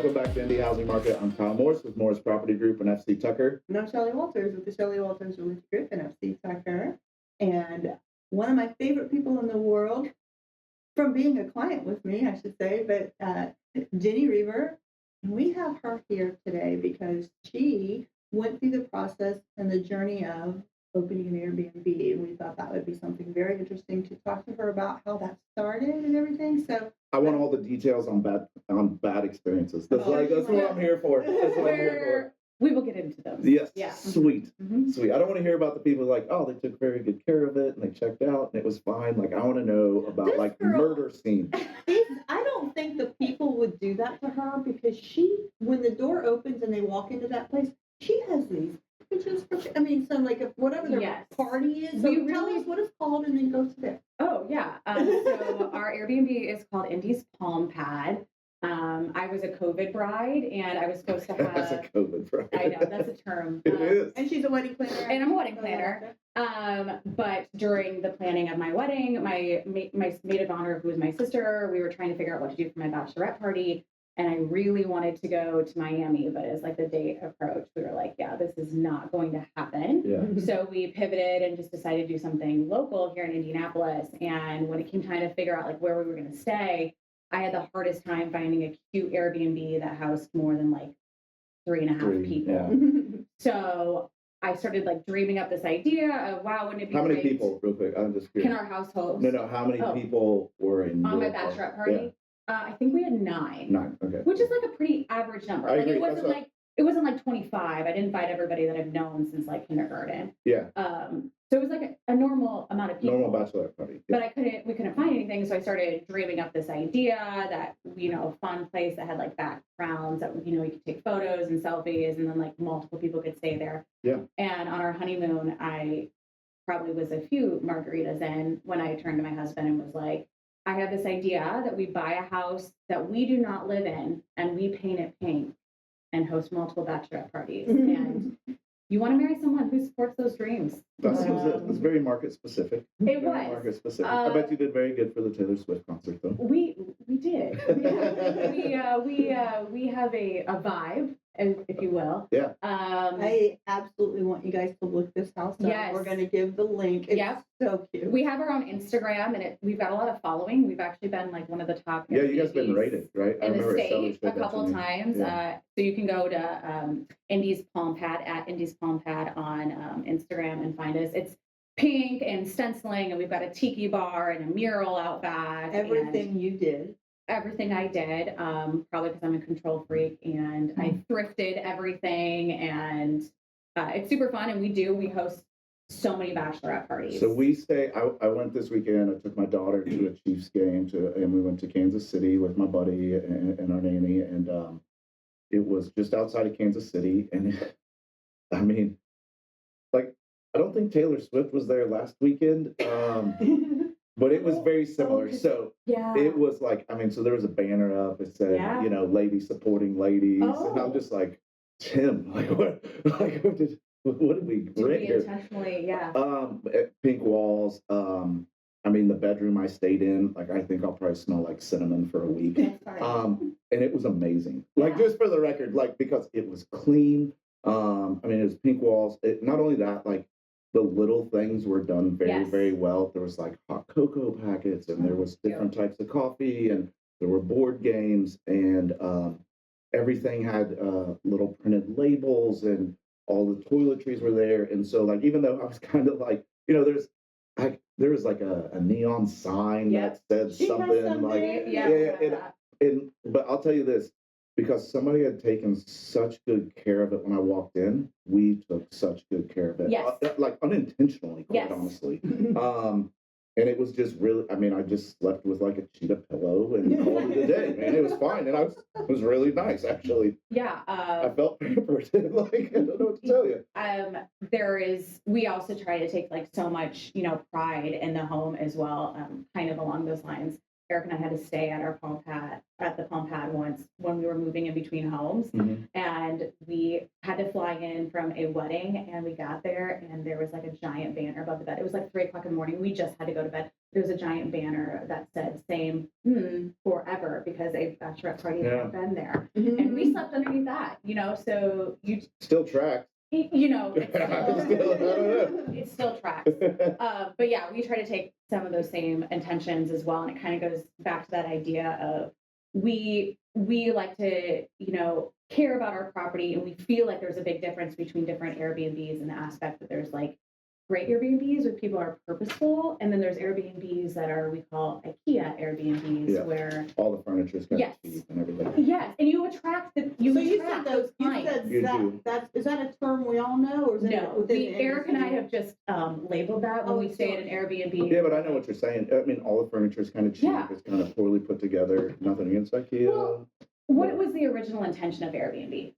Welcome back to Indy Housing Market. I'm Kyle Morris with Morris Property Group and FC Tucker. And I'm Shelly Walters with the Shelly Walters Realty Group and FC Tucker. And one of my favorite people in the world, from being a client with me, I should say, but Jenny Reber. And we have her here today because she went through the process and the journey of opening an Airbnb. And we thought that would be something very interesting to talk to her about how that started and everything. So I want all the details on bad experiences. That's what I'm here for. That's what I'm here for. We will get into those. Yes, yeah. Sweet. Sweet. I don't want to hear about the people like, oh, they took very good care of it and they checked out and it was fine. Like, I want to know about This like girl- murder scenes. I don't think the people would do that to her because when the door opens and they walk into that place, she has these pictures. So like if whatever their party is, so tell us what it's called and then go to there. Oh, yeah. So our Airbnb is called Indy's Palm Pad. I was a COVID bride and I was supposed to have... That's a COVID bride. I know, that's a term. It is. And she's a wedding planner. And I'm a wedding planner. But during the planning of my wedding, my maid of honor, who was my sister, we were trying to figure out what to do for my bachelorette party. And I really wanted to go to Miami, but as like the date approached, we were like, yeah, this is not going to happen. Yeah. So we pivoted and just decided to do something local here in Indianapolis. And when it came time to figure out like where we were going to stay, I had the hardest time finding a cute Airbnb that housed more than like 3.5 people. Yeah. So I started like dreaming up this idea of, wow, wouldn't it be How many great? people, real quick? I'm just curious. Can our household? No, how many people were in on my your bachelorette party? party? I think we had 9. 9, okay. Which is like a pretty average number. I Like agree. it wasn't like 25. I didn't invite everybody that I've known since like kindergarten. Yeah. So it was like a normal amount of people. Normal bachelorette party. Yeah. But we couldn't find anything, so I started dreaming up this idea that, fun place that had like backgrounds that, you could take photos and selfies and then like multiple people could stay there. Yeah. And on our honeymoon, I probably was a few margaritas in when I turned to my husband and was like, I have this idea that we buy a house that we do not live in and we paint it pink and host multiple bachelorette parties. And you want to marry someone who supports those dreams. It's very market specific. It was. Market specific. I bet you did very good for the Taylor Swift concert though. We did. We have a vibe, if you will. Yeah. I absolutely want you guys to look this house up. Yes. We're going to give the link. It's so cute. We have our own Instagram and we've got a lot of following. We've actually been like one of the top. Yeah, you guys have been rated, right? In the state Shelly a couple of times. Yeah. So you can go to Indy's Palm Pad at Indy's Palm Pad on Instagram and find us. It's pink and stenciling, and we've got a tiki bar and a mural out back. Everything you did. Everything I did, probably because I'm a control freak, and I thrifted everything, and it's super fun. And we host so many bachelorette parties. So we stay. I went this weekend. I took my daughter to a Chiefs game, and we went to Kansas City with my buddy and our nanny, and it was just outside of Kansas City. And I mean, like, I don't think Taylor Swift was there last weekend. But it was very similar. So it was like, so there was a banner up. It said, ladies supporting ladies. And I'm just like, Tim, like what did we rent here? Intentionally, Pink walls. The bedroom I stayed in, like I think I'll probably smell like cinnamon for a week. And it was amazing. Like just for the record, like because it was clean. It was pink walls. Not only that, like the little things were done very, very well. There was like hot cocoa packets and there was different types of coffee and there were board games and everything had little printed labels and all the toiletries were there. And so like, even though I was kind of like, there was like a neon sign that said something like, but I'll tell you this, because somebody had taken such good care of it when I walked in, we took such good care of it. Yes. Like unintentionally, quite honestly. And it was just really, I just slept with like a cheetah pillow and called it a day, man. It was fine. And it was really nice, actually. Yeah. I felt pampered. Like, I don't know what to tell you. We also try to take like so much, pride in the home as well, kind of along those lines. Eric and I had to stay at our the Palm Pad once when we were moving in between homes. Mhm. And we had to fly in from a wedding, and we got there and there was like a giant banner above the bed. It was like 3 o'clock in the morning. We just had to go to bed. There was a giant banner that said same forever because a bachelorette party had been there. And we slept underneath that, so you Still tracks. it still tracks. But yeah, we try to take some of those same intentions as well. And it kind of goes back to that idea of we like to, care about our property, and we feel like there's a big difference between different Airbnbs in the aspect that there's like great Airbnbs where people are purposeful, and then there's Airbnbs that are, we call IKEA Airbnbs, where all the furniture is kind Yes. of cheap and everything. yes, and you attract So you said those you clients. said You that, do. is that a term we all know, or is it No, within the Eric and I industry? have just labeled that when Oh, we stay sure. at an Airbnb. Yeah, but I know what you're saying. I mean, all the furniture is kind of cheap. Yeah. It's kind of poorly put together. Nothing against IKEA. Well, what was the original intention of Airbnb?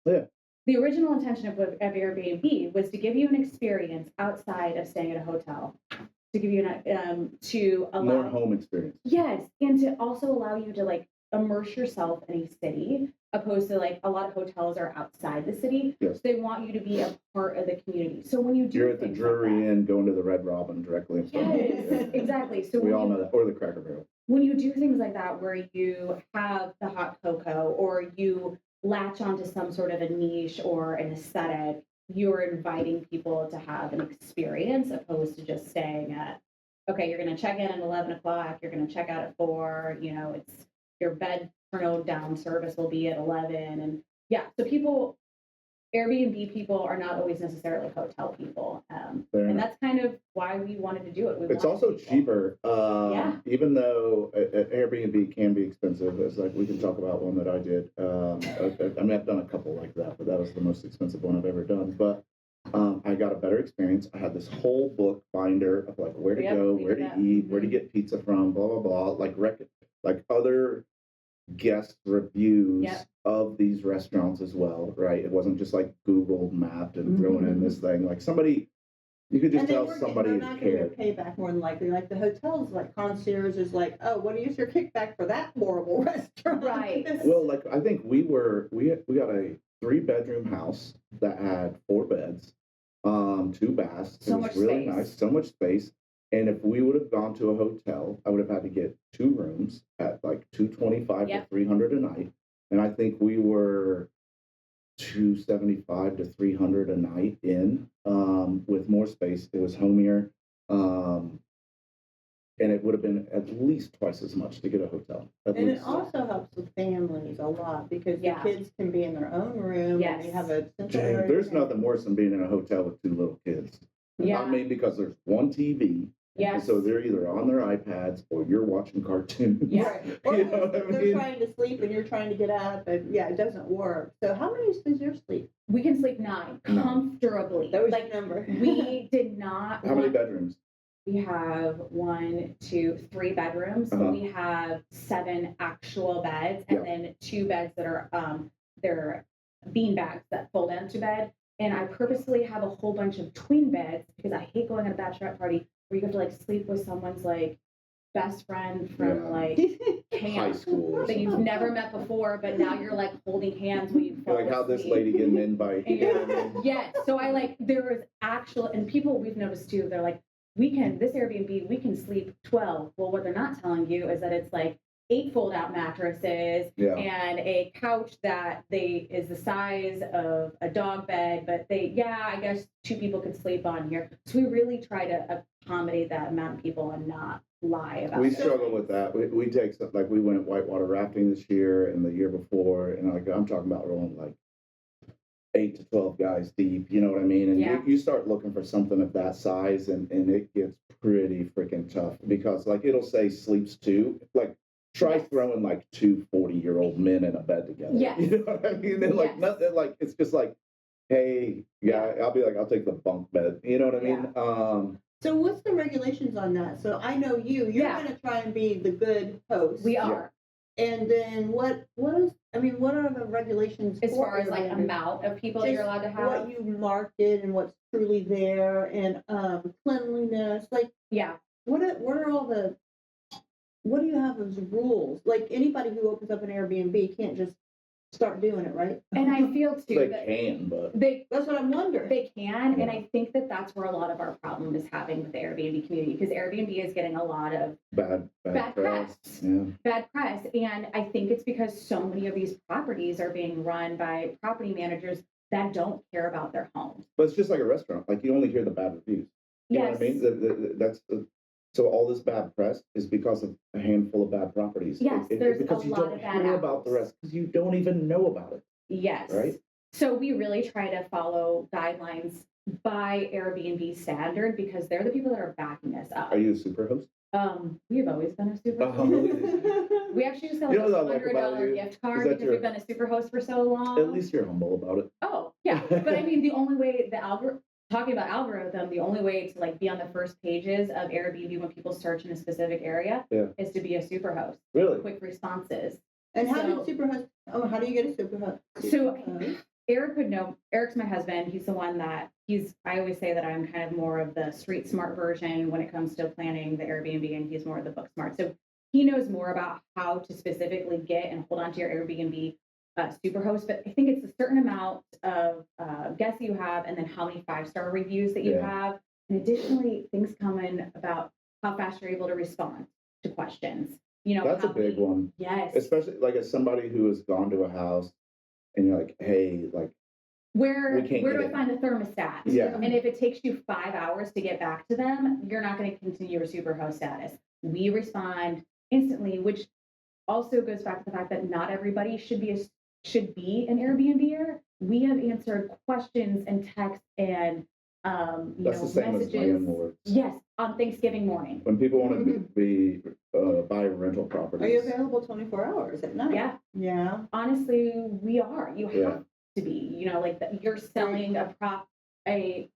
Yeah. The original intention of Airbnb was to give you an experience outside of staying at a hotel, to give you to allow More home experience. Yes, and to also allow you to like immerse yourself in a city, opposed to like a lot of hotels are outside the city. Yes. So they want you to be a part of the community. So when you do You're at the things Drury like that, Inn going to the Red Robin directly in front of you. yes, exactly. So We when all you, know that. Or the Cracker Barrel. when you do things like that, where you have the hot cocoa or you latch onto some sort of a niche or an aesthetic, you're inviting people to have an experience opposed to just staying at, okay, you're going to check in at 11 o'clock, you're going to check out at 4, it's your bed turn down service will be at 11. And yeah, so Airbnb people are not always necessarily hotel people. And that's kind of why we wanted to do it. It's also cheaper. Yeah. Even though Airbnb can be expensive, as like we can talk about one that I did. I mean, I've done a couple like that, but that was the most expensive one I've ever done. But I got a better experience. I had this whole book binder of like where to go, where to eat, where to get pizza from, blah blah blah. Like other guest reviews of these restaurants as well, right? It wasn't just like Google mapped and throwing in this thing. Like somebody, you could just tell somebody they're not cared. going to pay back more than likely. Like the hotels, like concierge is like, oh, what is your kickback for that horrible restaurant? Right. Well, like I think we got a 3-bedroom house that had 4 beds, 2 baths. So it was much really space. nice, so much space. And if we would have gone to a hotel, I would have had to get 2 rooms at like $225 to $300 a night. And I think we were $275 to $300 a night in, with more space. It was homier. And it would have been at least twice as much to get a hotel. And it also helps with families a lot because the kids can be in their own room and they have a central area. There's nothing worse than being in a hotel with 2 little kids. Yeah. I mean, because there's one TV. Yes. And so they're either on their iPads or you're watching cartoons. Yeah. Right. Or You know what I they're mean? trying to sleep and you're trying to get up, and it doesn't work. So how many is your sleep? We can sleep 9 comfortably. That was like your number. we did not. How many bedrooms? We have 1, 2, 3 bedrooms. Uh-huh. We have 7 actual beds, and then 2 beds that are they're bean bags that fold into bed. And I purposely have a whole bunch of twin beds because I hate going at a bachelorette party where you have to like sleep with someone's like best friend from like High camp school or that you've something. never met before, but now you're like holding hands when you fall Like how this asleep. lady getting in by. Yes. So I like, there is actual, and people we've noticed too, they're like, this Airbnb, we can sleep 12. Well, what they're not telling you is that it's like 8 fold-out mattresses and a couch that is the size of a dog bed, but I guess 2 people could sleep on here. So we really try to accommodate that amount of people and not lie about it. We struggle with that. We take stuff like we went whitewater rafting this year and the year before, and like I'm talking about rolling like 8 to 12 guys deep, you know what I mean? And you start looking for something of that size, and it gets pretty freaking tough because like it'll say sleeps 2, like try throwing like 2 40-year-old men in a bed together. Yes. You know what I mean? And like nothing, like it's just like, hey, I'll be like, I'll take the bunk bed. You know what I mean? So what's the regulations on that? So I know you're going to try and be the good host. We are. And then what are the regulations as for far as like Airbnb? amount of people that you're allowed to have? What you market and what's truly there, and cleanliness. Like what are all the what do you have as rules? Like anybody who opens up an Airbnb can't just start doing it, right? And I feel too They that can, but That's what I'm wondering. they can, and Yeah. I think that that's where a lot of our problem is having with the Airbnb community, because Airbnb is getting a lot of bad Bad press. press. Yeah. bad press, and I think it's because so many of these properties are being run by property managers that don't care about their homes. But it's just like a restaurant. Like you only hear the bad reviews. You know what I mean? So all this bad press is because of a handful of bad properties. Yes, there's because a you lot don't of bad hear about the apples. rest because you don't even know about it. Yes. Right. So we really try to follow guidelines by Airbnb standard because they're the people that are backing us up. Are you a super host? We have always been a super Oh. host. We actually just got You like know a what I like about $100 you? gift card Is that because we've been a super host for so long. At least you're humble about it. Oh, yeah. But I mean, the only way the algorithm, talking about algorithm, the only way to like be on the first pages of Airbnb when people search in a specific area is to be a super host. Really? Quick responses. And how So- did Superhost? Oh, how do you get a Superhost? So Eric would know. Eric's my husband. He's the one that I always say that I'm kind of more of the street smart version when it comes to planning the Airbnb, and he's more of the book smart. So he knows more about how to specifically get and hold on to your Airbnb superhost. But I think it's a certain amount of guests you have, and then how many 5-star reviews that you Yeah. have. And additionally, things come in about how fast you're able to respond to questions. You know, That's a how big many- one. Yes. Especially like as somebody who has gone to a house and you're like, hey, like Where we can't do get I in. find a thermostat? Yeah. And if it takes you 5 hours to get back to them, you're not going to continue your superhost status. We respond instantly, which also goes back to the fact that not everybody should be an Airbnb-er. We have answered questions and texts and That's the same as messages. landlords. Yes, on Thanksgiving morning. When people want to buy rental properties. Are you available 24 hours at night? Yeah, Yeah. honestly, we are. You Yeah. have to be. You know, like you're selling a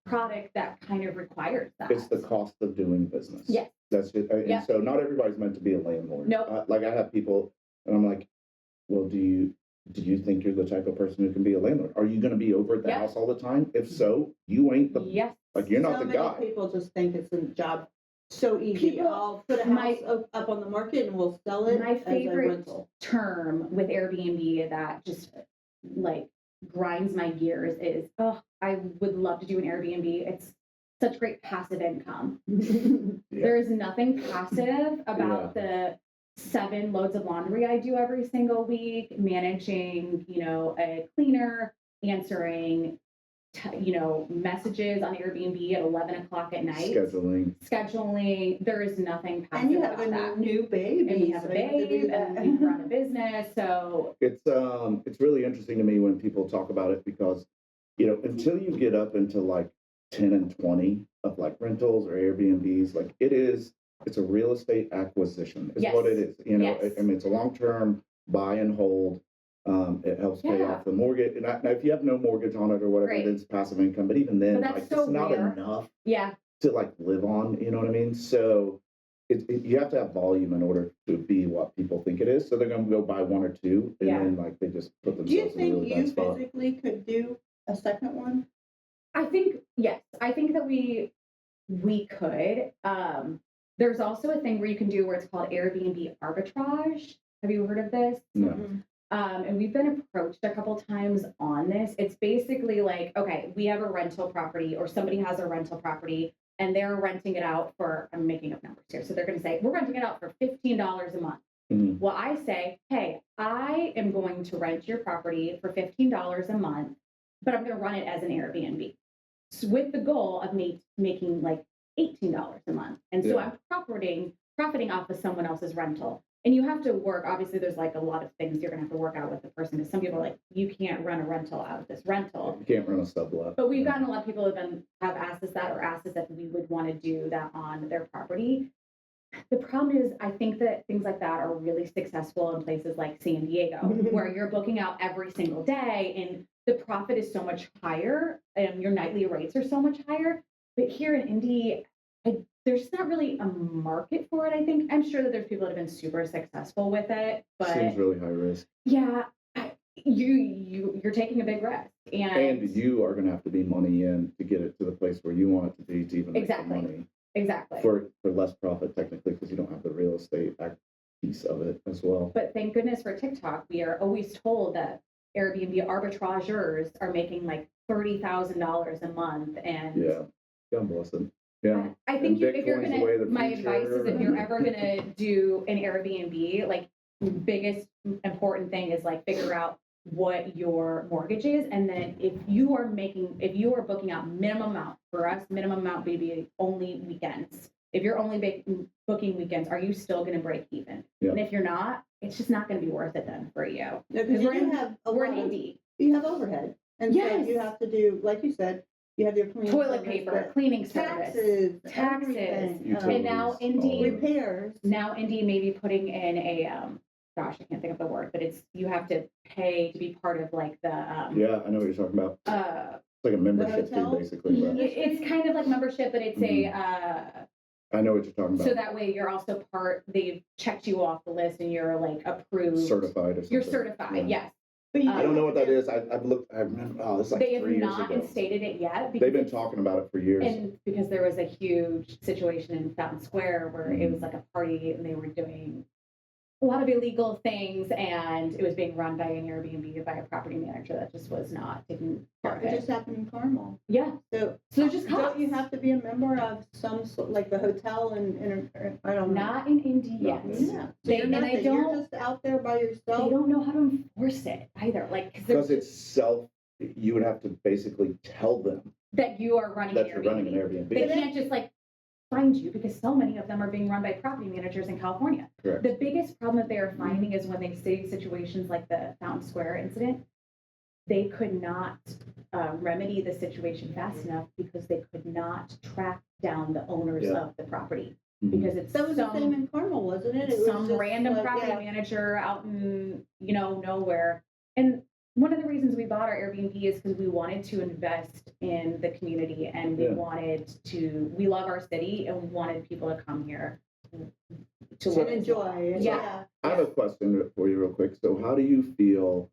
product that kind of requires that. It's the cost of doing business. Yes. That's it. And Yep. so not everybody's meant to be a landlord. Nope. Like I have people, and I'm like, well, do you think you're the type of person who can be a landlord? Are you going to be over at the Yep. house all the time? If so, you ain't the Yes. like you're not So the many guy. people just think it's a job so easy. People- I'll put a my- house up on the market and we'll sell it My as a favorite rental. term with Airbnb that just like grinds my gears is, I would love to do an Airbnb. It's such great passive income. There is nothing passive about the 7 loads of laundry I do every single week, managing, a cleaner, answering, messages on Airbnb at 11 o'clock at night. Scheduling. There is nothing passive And you have about that. a new baby. And we have a so you have to do babe, that. and we run a business. So It's really interesting to me when people talk about it because, until you get up into like 10 and 20 of like rentals or Airbnbs, like it's a real estate acquisition is Yes. what it is. Yes. I mean, it's a long-term buy and hold. It helps pay Yeah. off the mortgage. And now if you have no mortgage on it or whatever, Great. then it's passive income. But even then, But that's like so it's not rare. enough yeah, to like live on, you know what I mean? So you have to have volume in order to be what people think it is. So they're going to go buy 1 or 2 and Yeah. then like they just put Do you themselves in a think really you bad spot. physically could do a second one? I think yes. I think that we could. There's also a thing where you can do where it's called Airbnb arbitrage. Have you heard of this? No. And we've been approached a couple times on this. It's basically like, okay, we have a rental property or somebody has a rental property and they're renting it out for, I'm making up numbers here. So they're going to say, we're renting it out for $15 a month. Mhm. Well, I say, hey, I am going to rent your property for $15 a month, but I'm going to run it as an Airbnb with the goal of making like $18 a month. And so Yeah. I'm profiting off of someone else's rental. And you have to work, obviously there's like a lot of things you're gonna have to work out with the person because some people are like, you can't run a rental out of this rental. You can't run a sublet. But we've gotten a lot of people who have asked us that or asked us if we would want to do that on their property. The problem is I think that things like that are really successful in places like San Diego, where you're booking out every single day and the profit is so much higher and your nightly rates are so much higher. But here in Indy, there's not really a market for it, I think. I'm sure that there's people that have been super successful with it, but Seems really high risk. yeah, you're taking a big risk. And you are going to have to be money in to get it to the place where you want it to be to even make the Exactly. money Exactly. for less profit technically because you don't have the real estate piece of it as well. But thank goodness for TikTok, we are always told that Airbnb arbitrageurs are making like $30,000 a month. And Yeah, God bless them. Yeah, I think And if you're Bitcoin's the way of the my advice is if you're future. ever gonna do an Airbnb, like biggest important thing is like figure out what your mortgage is, and then if you are booking out minimum amount, for us minimum amount would be only weekends. If you're only booking weekends, are you still going to break even? Yeah. And if you're not, it's just not going to be worth it then for you. Because we're you in- have We're in Indy. you have overhead, and so Yes. you have to do, like you said, you have your cleaning Toilet service, paper, but cleaning service, taxes, Taxes. everything, and now Indy, repairs. now Indy may be putting in a gosh, I can't think of the word, but it's you have to pay to be part of like the Yeah, I know what you're talking about. uh It's like a membership fee, hotel? basically. But it's kind of like membership, but it's I know what you're talking about. so that way you're also they've checked you off the list and you're like approved. Certified or something. You're certified, Yeah. yes. But you I don't know what that is. I've looked. I remember. Oh, it's like They have 3 years not ago. instated it yet. They've been talking about it for years. And because there was a huge situation in Fountain Square where it Mm-hmm. was like a party and they were doing a lot of illegal things, and it was being run by an Airbnb by a property manager that just was not taking care of It it. just happened in Carmel. Yeah. So there's just don't costs. you have to be a member of some sort, like the hotel and I don't know. Not in Indy yet. Not Yeah. So They- you're and I nothing. don't- You're just out there by They yourself. don't know how to enforce it either. Like Because it's you would have to basically tell them that you are running that an you're running an Airbnb. Airbnb. They can't just like find you because so many of them are being run by property managers in California. Correct. The biggest problem that they are finding is when they see situations like the Fountain Square incident, they could not remedy the situation fast enough because they could not track down the owners Yeah. of the property Mhm. because it's That was the same in Carmel, wasn't it? It was some just random like, property yeah. manager out in nowhere. And one of the reasons we bought our Airbnb is because we wanted to invest in the community and we Yeah. we love our city and we wanted people to come here to To live as enjoy. well. And Yeah. I have a question for you, real quick. So, how do you feel?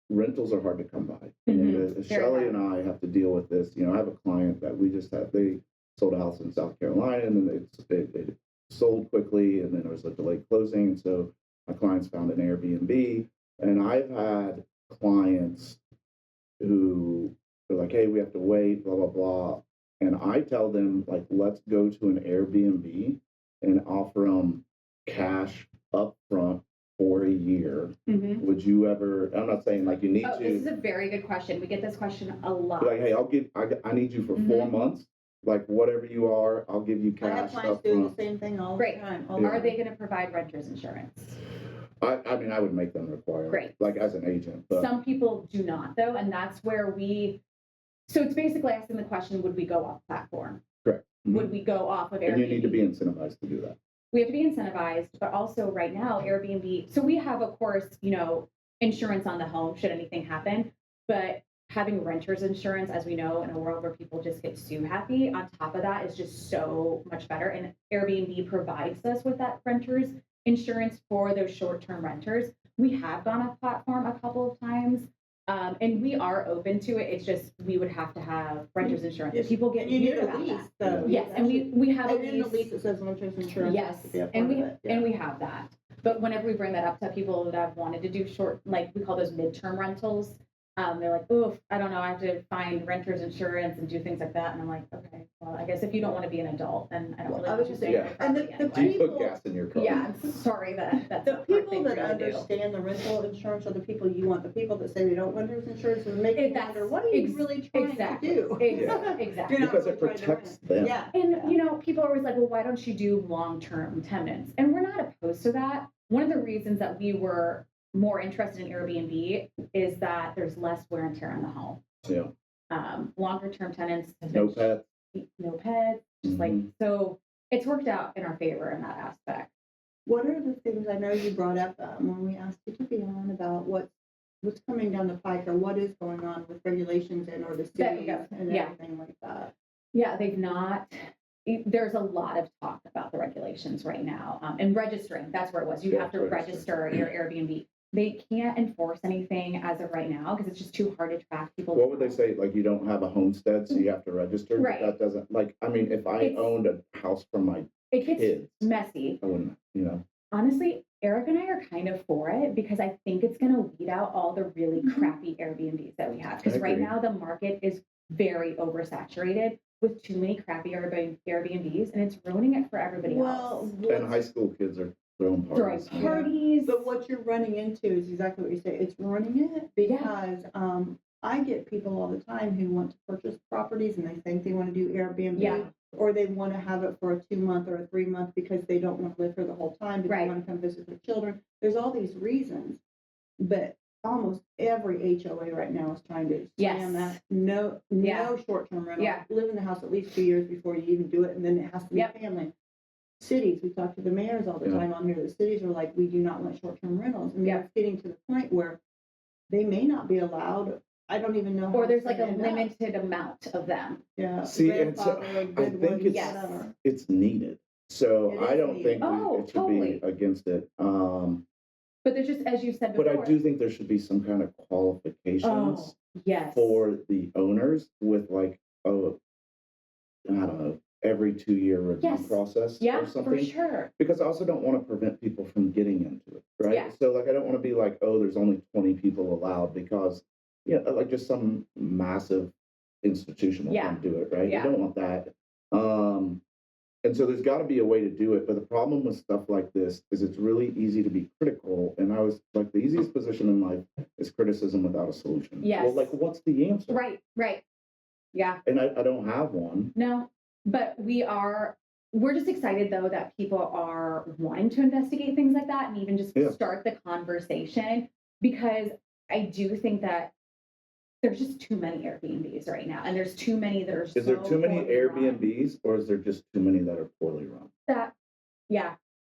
Rentals are hard to come by. Mhm. Very Shelly hard. and I have to deal with this. I have a client that we just had. They sold a house in South Carolina, and then they sold quickly, and then there was a delayed closing. And so my clients found an Airbnb, and I've had clients who are like, "Hey, we have to wait, blah blah blah," and I tell them like, "Let's go to an Airbnb and offer them cash up front for a year." Mhm. Would you ever? I'm not saying like you need Oh, to. this is a very good question. We get this question a lot. Be like, hey, I need you for 4 months. Like whatever you are, I'll give you I have cash clients up doing the front. same thing all Great. the time. Are they going to provide renter's insurance? I mean, I would make them require Great. it, like as an agent. But Some people do not, though, and that's where so it's basically asking the question, would we go off platform? correct. Would we go off of Airbnb? And you need to be incentivized to do that. We have to be incentivized, but also right now, Airbnb, so we have, of course, insurance on the home should anything happen, but having renter's insurance, as we know, in a world where people just get too happy, on top of that is just so much better. And Airbnb provides us with that renter's insurance for those short-term renters. We have gone off platform a couple of times, and we are open to it. It's just we would have to have renter's insurance. Yes, People get and you need weird a about lease. that. So Yes, and we have a and in the lease. lease it says renter's insurance. Yes, has to be a part and of it. Yeah. we have that. But whenever we bring that up to people that have wanted to do short, like we call those midterm rentals, they're like, "Oof, I don't know. I have to find renter's insurance and do things like that." And I'm like, "Okay, well, I guess if you don't want to be an adult, then I don't really I want was you just staying saying, on and property the Do you anyway." put gas in your car? Yeah, I'm sorry that's The a hard people thing for that you to do. understand the rental insurance are the people you want. The people that say they don't want renter's insurance will make you That's wonder, what are you ex- really trying exactly. to do? Yeah. Exactly. You're not Because really it trying to protects rent. them. Yeah. And people are always like, "Well, why don't you do long-term tenants?" And we're not opposed to that. One of the reasons that we were more interested in Airbnb is that there's less wear and tear on the home. Yeah. Longer-term tenants have No been pets. no pets, just like Mhm. so. It's worked out in our favor in that aspect. What are the things I know you brought up when we asked you to be on about what's coming down the pike or what is going on with regulations and or the There you cities go. and Yeah. everything like that? Yeah, they've not. There's a lot of talk about the regulations right now, and registering. That's where it was. You Yeah, have to register. register your Airbnb. They can't enforce anything as of right now because it's just too hard to track people. What would they say? Like you don't have a homestead, so you have to register. But Right. that doesn't like. I mean, if I It's- owned a house from my It gets kids, messy. I wouldn't. honestly, Eric and I are kind of for it because I think it's going to weed out all the really crappy Airbnbs that we have. Because right now the market is very oversaturated with too many crappy Airbnbs, and it's ruining it for everybody else. And high school kids are throwing parties. But what you're running into is exactly what you say. It's running it because I get people all the time who want to purchase properties and they think they want to do Airbnb or they want to have it for a 2-month or a 3-month because they don't want to live here the whole time, but they want to come visit their children. There's all these reasons, but almost every HOA right now is trying to slam that no short-term rental. Live in the house at least 2 years before you even do it, and then it has to be family. Cities, we talk to the mayors all the time on here. The cities are like, we do not want short-term rentals, and it's getting to the point where they may not be allowed. I don't even know. Or there's like a limited amount of them. Yeah. See, and so I think it's needed. So I don't think it should be against it. But there's just, as you said before. But I do think there should be some kind of qualifications for the owners with like, I don't know, every 2-year review process or something. For sure. Because I also don't want to prevent people from getting into it, right? So like, I don't want to be like, oh, there's only 20 people allowed because, like just some massive institution will come do it, right? You don't want that. And so there's got to be a way to do it. But the problem with stuff like this is it's really easy to be critical. And I was like, the easiest position in life is criticism without a solution. Well, like, what's the answer? Right. Yeah. And I don't have one. No, but we're just excited though that people are wanting to investigate things like that and even just start the conversation, because I do think that there's just too many Airbnbs right now, and there's too many that are. Is there too many Airbnbs, or is there just too many that are poorly run?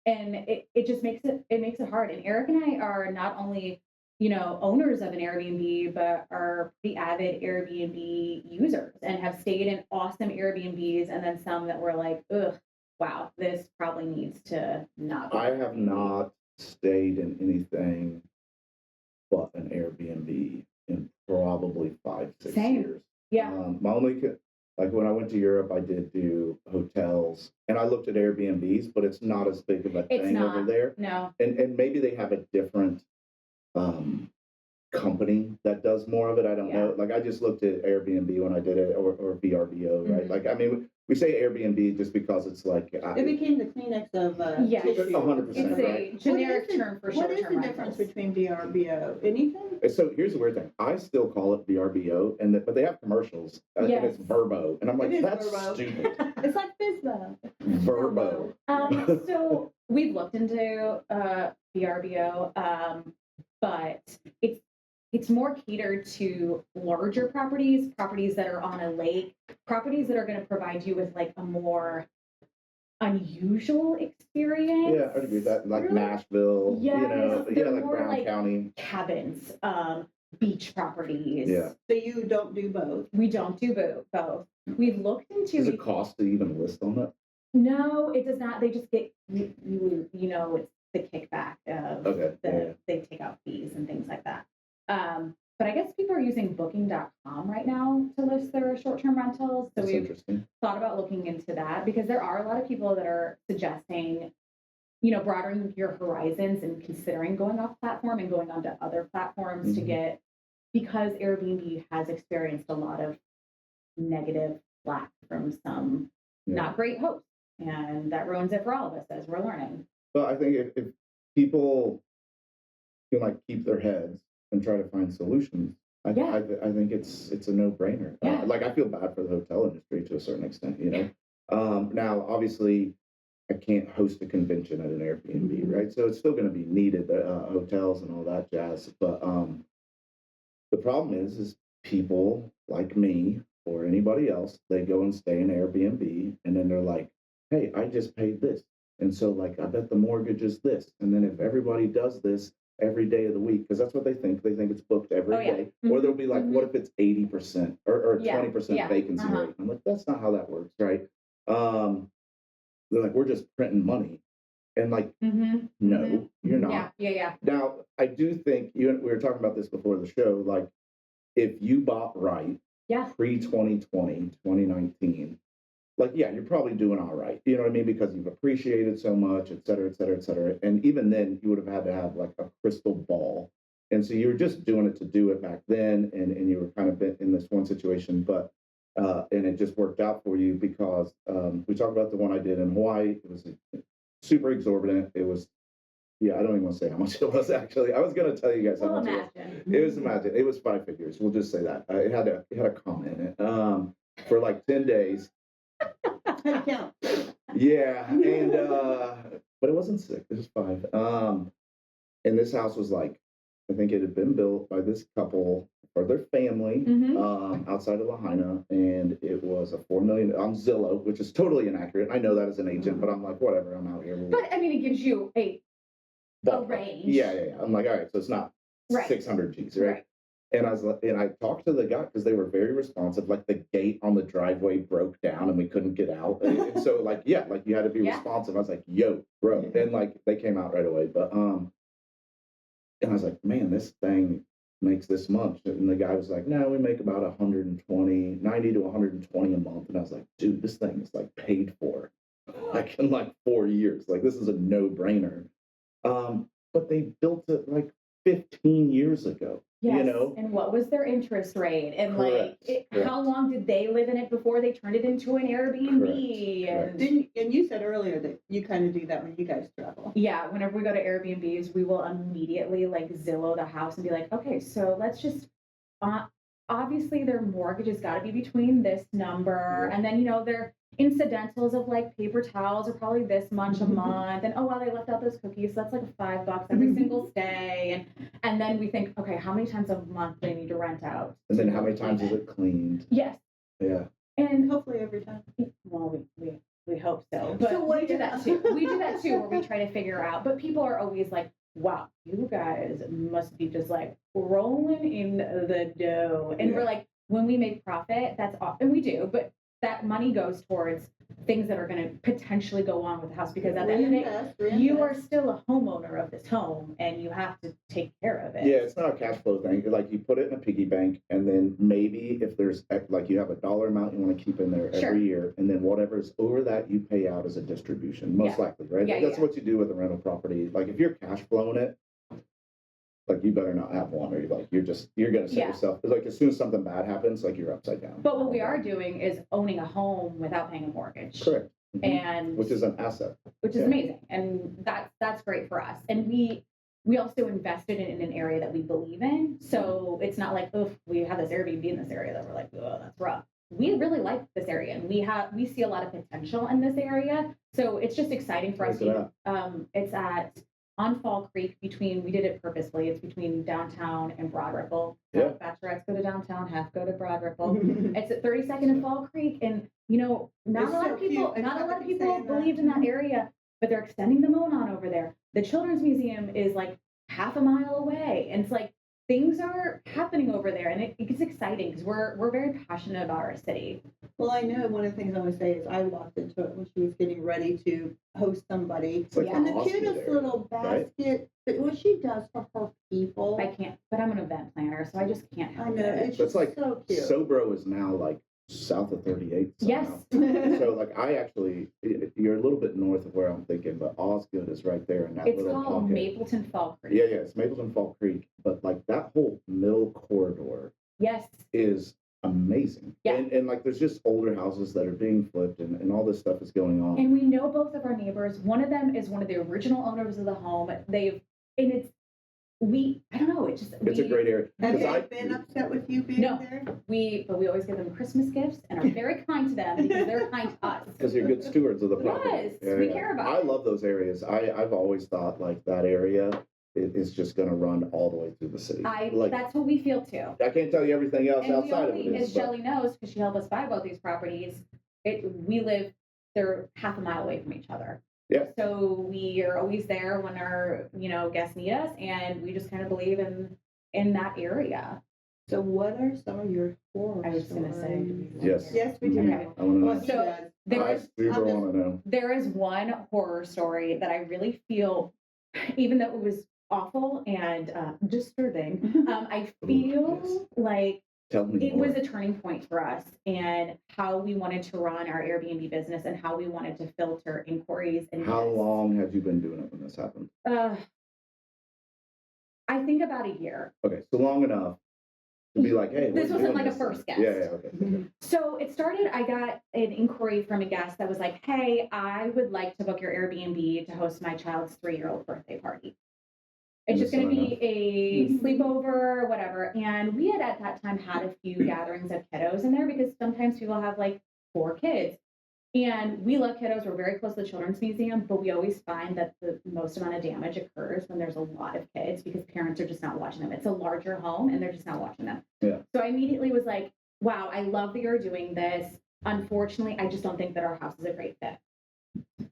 And it just makes it hard. And Eric and I are not only owners of an Airbnb, but are pretty avid Airbnb users and have stayed in awesome Airbnbs, and then some that were like, ugh, wow, this probably needs to not be. I have not stayed in anything but an Airbnb in probably 5-6 years. My only, like when I went to Europe, I did do hotels and I looked at Airbnbs, but it's not as big of a thing over there. No. And maybe they have a different company that does more of it. I don't know. Like I just looked at Airbnb when I did it, or VRBO, right? Like, I mean, we say Airbnb just because it's like it became the Kleenex of tissue. 100%. It's a generic term for short-term rentals. What is the difference between VRBO? Anything? So here's the weird thing. I still call it VRBO, but they have commercials, and it's Verbo, and I'm like, that's stupid. It's like FISBO. Verbo. So we've looked into VRBO, but it's more catered to larger properties that are on a lake, properties that are going to provide you with like a more unusual experience. Yeah, I agree with that. Like Nashville, like Brown County. Cabins, beach properties. Yeah. So you don't do both? We don't do both. We've looked into. Does it cost to even list on it? No, it does not. They just get, it's the kickback of they take out fees and things like that. But I guess people are using booking.com right now to list their short-term rentals. So we've thought about looking into that, because there are a lot of people that are suggesting, broadening your horizons and considering going off platform and going onto other platforms to get, because Airbnb has experienced a lot of negative flack from some not great hosts, and that ruins it for all of us as we're learning. Well, I think if people can like keep their heads and try to find solutions, I think it's a no-brainer. Like I feel bad for the hotel industry to a certain extent, Now, obviously, I can't host a convention at an Airbnb, right? So it's still going to be needed, hotels and all that jazz. But the problem is people like me or anybody else, they go and stay in Airbnb, and then they're like, hey, I just paid this. And so, like, I bet the mortgage is this. And then if everybody does this every day of the week, because that's what they think it's booked every day. Or they'll be like, what if it's 80% or 20% vacancy rate? I'm like, that's not how that works, right? They're like, we're just printing money. And like, no, you're not. Yeah. Now, I do think, we were talking about this before the show, like, if you bought right pre-2020, 2019, like, yeah, you're probably doing all right. You know what I mean? Because you've appreciated so much, et cetera, et cetera, et cetera. And even then, you would have had to have like a crystal ball. And so you were just doing it to do it back then. And you were kind of in this one situation, but, and it just worked out for you because we talked about the one I did in Hawaii. It was super exorbitant. It was, yeah, I don't even want to say how much it was actually. I was going to tell you guys how Well, much it was. imagine. It was imagine. It was 5 figures. We'll just say that. It had a comma in it. For like 10 days. How do you count? Yeah, and but it wasn't 6, it was 5. And this house was like, I think it had been built by this couple or their family outside of Lahaina, and it was a 4 million on Zillow, which is totally inaccurate. I know that as an agent, but I'm like, whatever, I'm out here. But I mean, it gives you a range. Yeah. I'm like, all right, so it's not 600 G's, right? And I talked to the guy because they were very responsive. Like the gate on the driveway broke down and we couldn't get out. And so like, yeah, like you had to be responsive. I was like, yo, bro. And like they came out right away. But and I was like, man, this thing makes this much. And the guy was like, no, we make about 90 to 120 a month. And I was like, dude, this thing is like paid for like in like 4 years. Like this is a no-brainer. But they built it like 15 years ago. Yes. You know, and what was their interest rate? And Correct. How long did they live in it before they turned it into an Airbnb? Correct. And you said earlier that you kind of do that when you guys travel. Yeah, whenever we go to Airbnbs, we will immediately like Zillow the house and be like, okay, so let's just, obviously their mortgage has got to be between this number. And then, their incidentals of like paper towels are probably this much a month. And, oh, well, they left out those cookies. So that's like $5 every single stay. And then we think, okay, how many times a month do they need to rent out? And then how many times is it cleaned? Yes. Yeah. And hopefully every time. Well, we hope so. But So we do that too. We do that too, where we try to figure out. But people are always like, wow, you guys must be just like rolling in the dough. And we're like, when we make profit, that's awesome. And we do, but that money goes towards things that are going to potentially go on with the house, because at the end of the day, you are still a homeowner of this home and you have to take care of it. Yeah, it's not a cash flow thing. Like you put it in a piggy bank, and then maybe if there's like you have a dollar amount you want to keep in there every year, and then whatever's over that you pay out as a distribution, most likely, right? That's what you do with a rental property. Like if you're cash flowing it, like you better not have one, or you're gonna set yourself, like as soon as something bad happens, like you're upside down. But what we are doing is owning a home without paying a mortgage. Correct. And which is an asset. Which is amazing. And that's great for us. And we also invested in an area that we believe in. So it's not like, oh, we have this Airbnb in this area that we're like, oh, that's rough. We really like this area, and we see a lot of potential in this area. So it's just exciting for us. It's on Fall Creek we did it purposefully. It's between downtown and Broad Ripple. Bachelorettes go to downtown, half go to Broad Ripple. It's at 32nd and Fall Creek. And, not a lot of people believed in that area, but they're extending the Monon over there. The Children's Museum is like half a mile away. And it's like, things are happening over there, and it's exciting because we're very passionate about our city. Well, I know one of the things I always say is I walked into it when she was getting ready to host somebody, and the cutest little basket. But what she does for her people, I can't. But I'm an event planner, so I just can't help it. It's just like so cute. Sobro is now like south of 38th. Yes. So like you're a little bit north of where I'm thinking, but Osgood is right there in that it's little called pocket. Mapleton Fall Creek. Yeah, it's Mapleton Fall Creek. But like that whole middle corridor is amazing. Yeah. And like there's just older houses that are being flipped and all this stuff is going on. And we know both of our neighbors. One of them is one of the original owners of the home. I don't know. It's a great area. Have they been upset with you being there? But we always give them Christmas gifts and are very kind to them because they're kind to us. Because you're good stewards of the property. Yes, we care about it. I love those areas. I've always thought like that area is just going to run all the way through the city. That's what we feel too. I can't tell you everything else outside of it. As Shelly knows, because she helped us buy both these properties, they're half a mile away from each other. Yeah. So we are always there when our, guests need us, and we just kind of believe in that there. So what are some of your horror I was going to say. Yes, we do. Okay. I want to So know. there is one horror story that I really feel, even though it was awful and disturbing, I feel like Tell me it more. was a turning point for us and how we wanted to run our Airbnb business and how we wanted to filter inquiries. And How long had you been doing it when this happened? I think about a year. Okay, so long enough to be like, hey, this we're wasn't doing like a this first thing. guest. Yeah, okay. So it started, I got an inquiry from a guest that was like, hey, I would like to book your Airbnb to host my child's 3-year-old birthday party. It's just going to be a sleepover, whatever. And we had at that time had a few gatherings of kiddos in there because sometimes people have like 4 kids. And we love kiddos. We're very close to the Children's Museum, but we always find that the most amount of damage occurs when there's a lot of kids because parents are just not watching them. It's a larger home and they're just not watching them. Yeah. So I immediately was like, wow, I love that you're doing this. Unfortunately, I just don't think that our house is a great fit.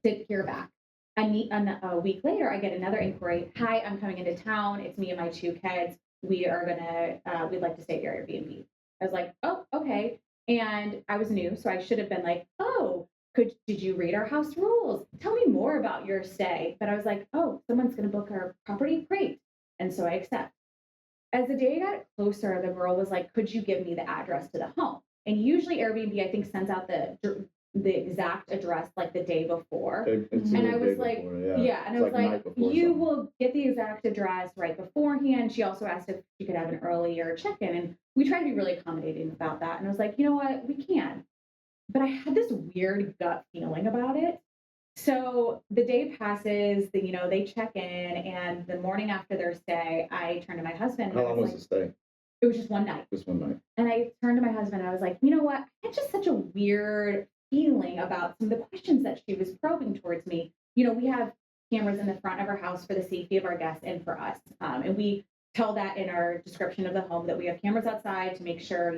Didn't hear back. A week later, I get another inquiry. Hi, I'm coming into town. It's me and my 2 kids. We'd like to stay at your Airbnb. I was like, oh, okay. And I was new, so I should have been like, oh, did you read our house rules? Tell me more about your stay. But I was like, oh, someone's going to book our property. Great. And so I accept. As the day got closer, the girl was like, could you give me the address to the home? And usually Airbnb, I think, sends out the exact address like the day before. And I was like, yeah. And I was like, you will get the exact address right beforehand. She also asked if she could have an earlier check-in. And we tried to be really accommodating about that. And I was like, you know what, we can. But I had this weird gut feeling about it. So the day passes, they check in, and the morning after their stay, I turned to my husband. How long was the stay? It was just one night. Just one night. And I turned to my husband, and I was like, you know what? I had just such a weird feeling about some of the questions that she was probing towards me. We have cameras in the front of our house for the safety of our guests and for us. And we tell that in our description of the home that we have cameras outside to make sure,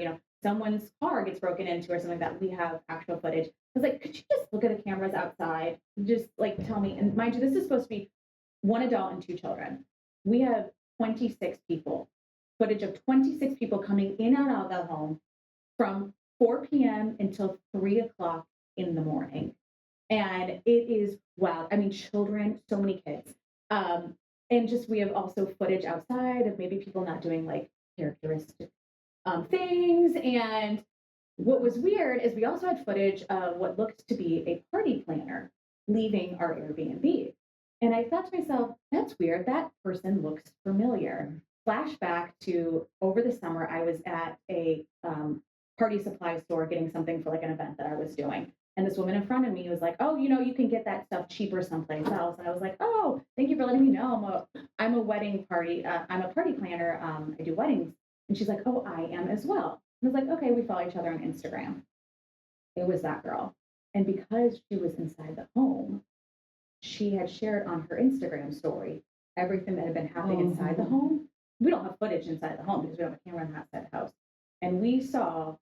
someone's car gets broken into or something like that. We have actual footage. I was like, could you just look at the cameras outside? Just like tell me. And mind you, this is supposed to be 1 adult and 2 children. We have 26 people, footage of 26 people coming in and out of the home from 4 p.m. until 3 o'clock in the morning. And it is wild. I mean, children, so many kids. And just we have also footage outside of maybe people not doing like characteristic things. And what was weird is we also had footage of what looked to be a party planner leaving our Airbnb. And I thought to myself, that's weird. That person looks familiar. Flashback to over the summer, I was at a party supply store getting something for like an event that I was doing. And this woman in front of me was like, oh, you can get that stuff cheaper someplace else. And I was like, oh, thank you for letting me know. I'm a wedding party. I'm a party planner. I do weddings. And she's like, oh, I am as well. And I was like, okay, we follow each other on Instagram. It was that girl. And because she was inside the home, she had shared on her Instagram story everything that had been happening inside the home. We don't have footage inside the home because we don't have a camera on that side of the house. And we saw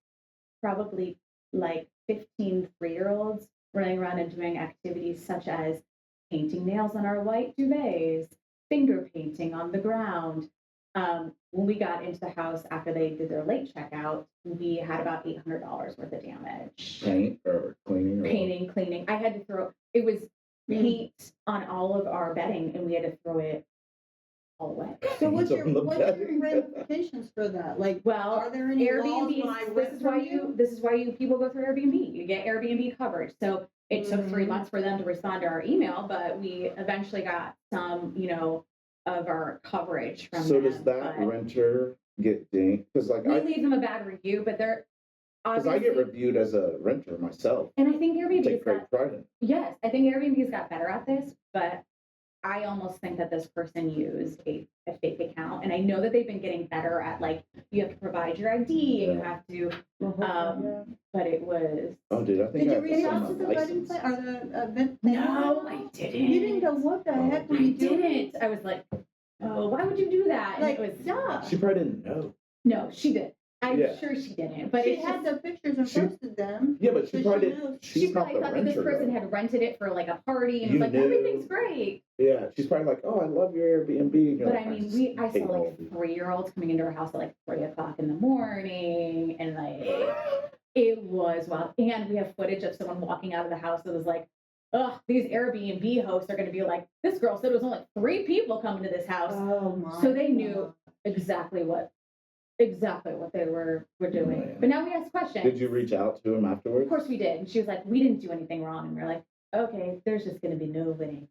probably like 15 3-year-olds running around and doing activities such as painting nails on our white duvets, finger painting on the ground. When we got into the house after they did their late checkout, we had about $800 worth of damage. Paint or cleaning? Painting, cleaning. I had to throw, it was paint on all of our bedding and we had to throw it all away. So what's your ramifications for that? Like, well, are there any Airbnb? This is why you people go through Airbnb. You get Airbnb coverage. So it took 3 months for them to respond to our email, but we eventually got some, of our coverage from So them. does that renter get dinged? Because like we leave them a bad review, but they're because I get reviewed as a renter myself. And I think Airbnb take great pride in it. Yes, I think Airbnb's got better at this, but I almost think that this person used a fake account. And I know that they've been getting better at like, you have to provide your ID and you have to, but it was. Oh, dude, I think did I you reach out have to to the wedding plan or the event? No, I didn't. You didn't go, what the heck were I you doing? didn't. I was like, oh, why would you do that? Like, and it was, duh. She probably didn't know. No, she did. I'm sure she didn't. But she had the pictures and posted them. Yeah, but she probably knows. didn't. She probably thought that this person had rented it for like a party and You was like, everything's great. Yeah, she's probably like, oh, I love your Airbnb. But I mean, I saw like 3-year-olds coming into our house at like 3 o'clock in the morning, and like it was wild. And we have footage of someone walking out of the house that was like, ugh, these Airbnb hosts are going to be like, this girl said it was only 3 people coming to this house. Oh my! So they knew exactly what exactly what they were doing. Man. But now we ask questions. Did you reach out to him afterwards? Of course we did. And she was like, we didn't do anything wrong. And we're like, okay, there's just going to be nobody.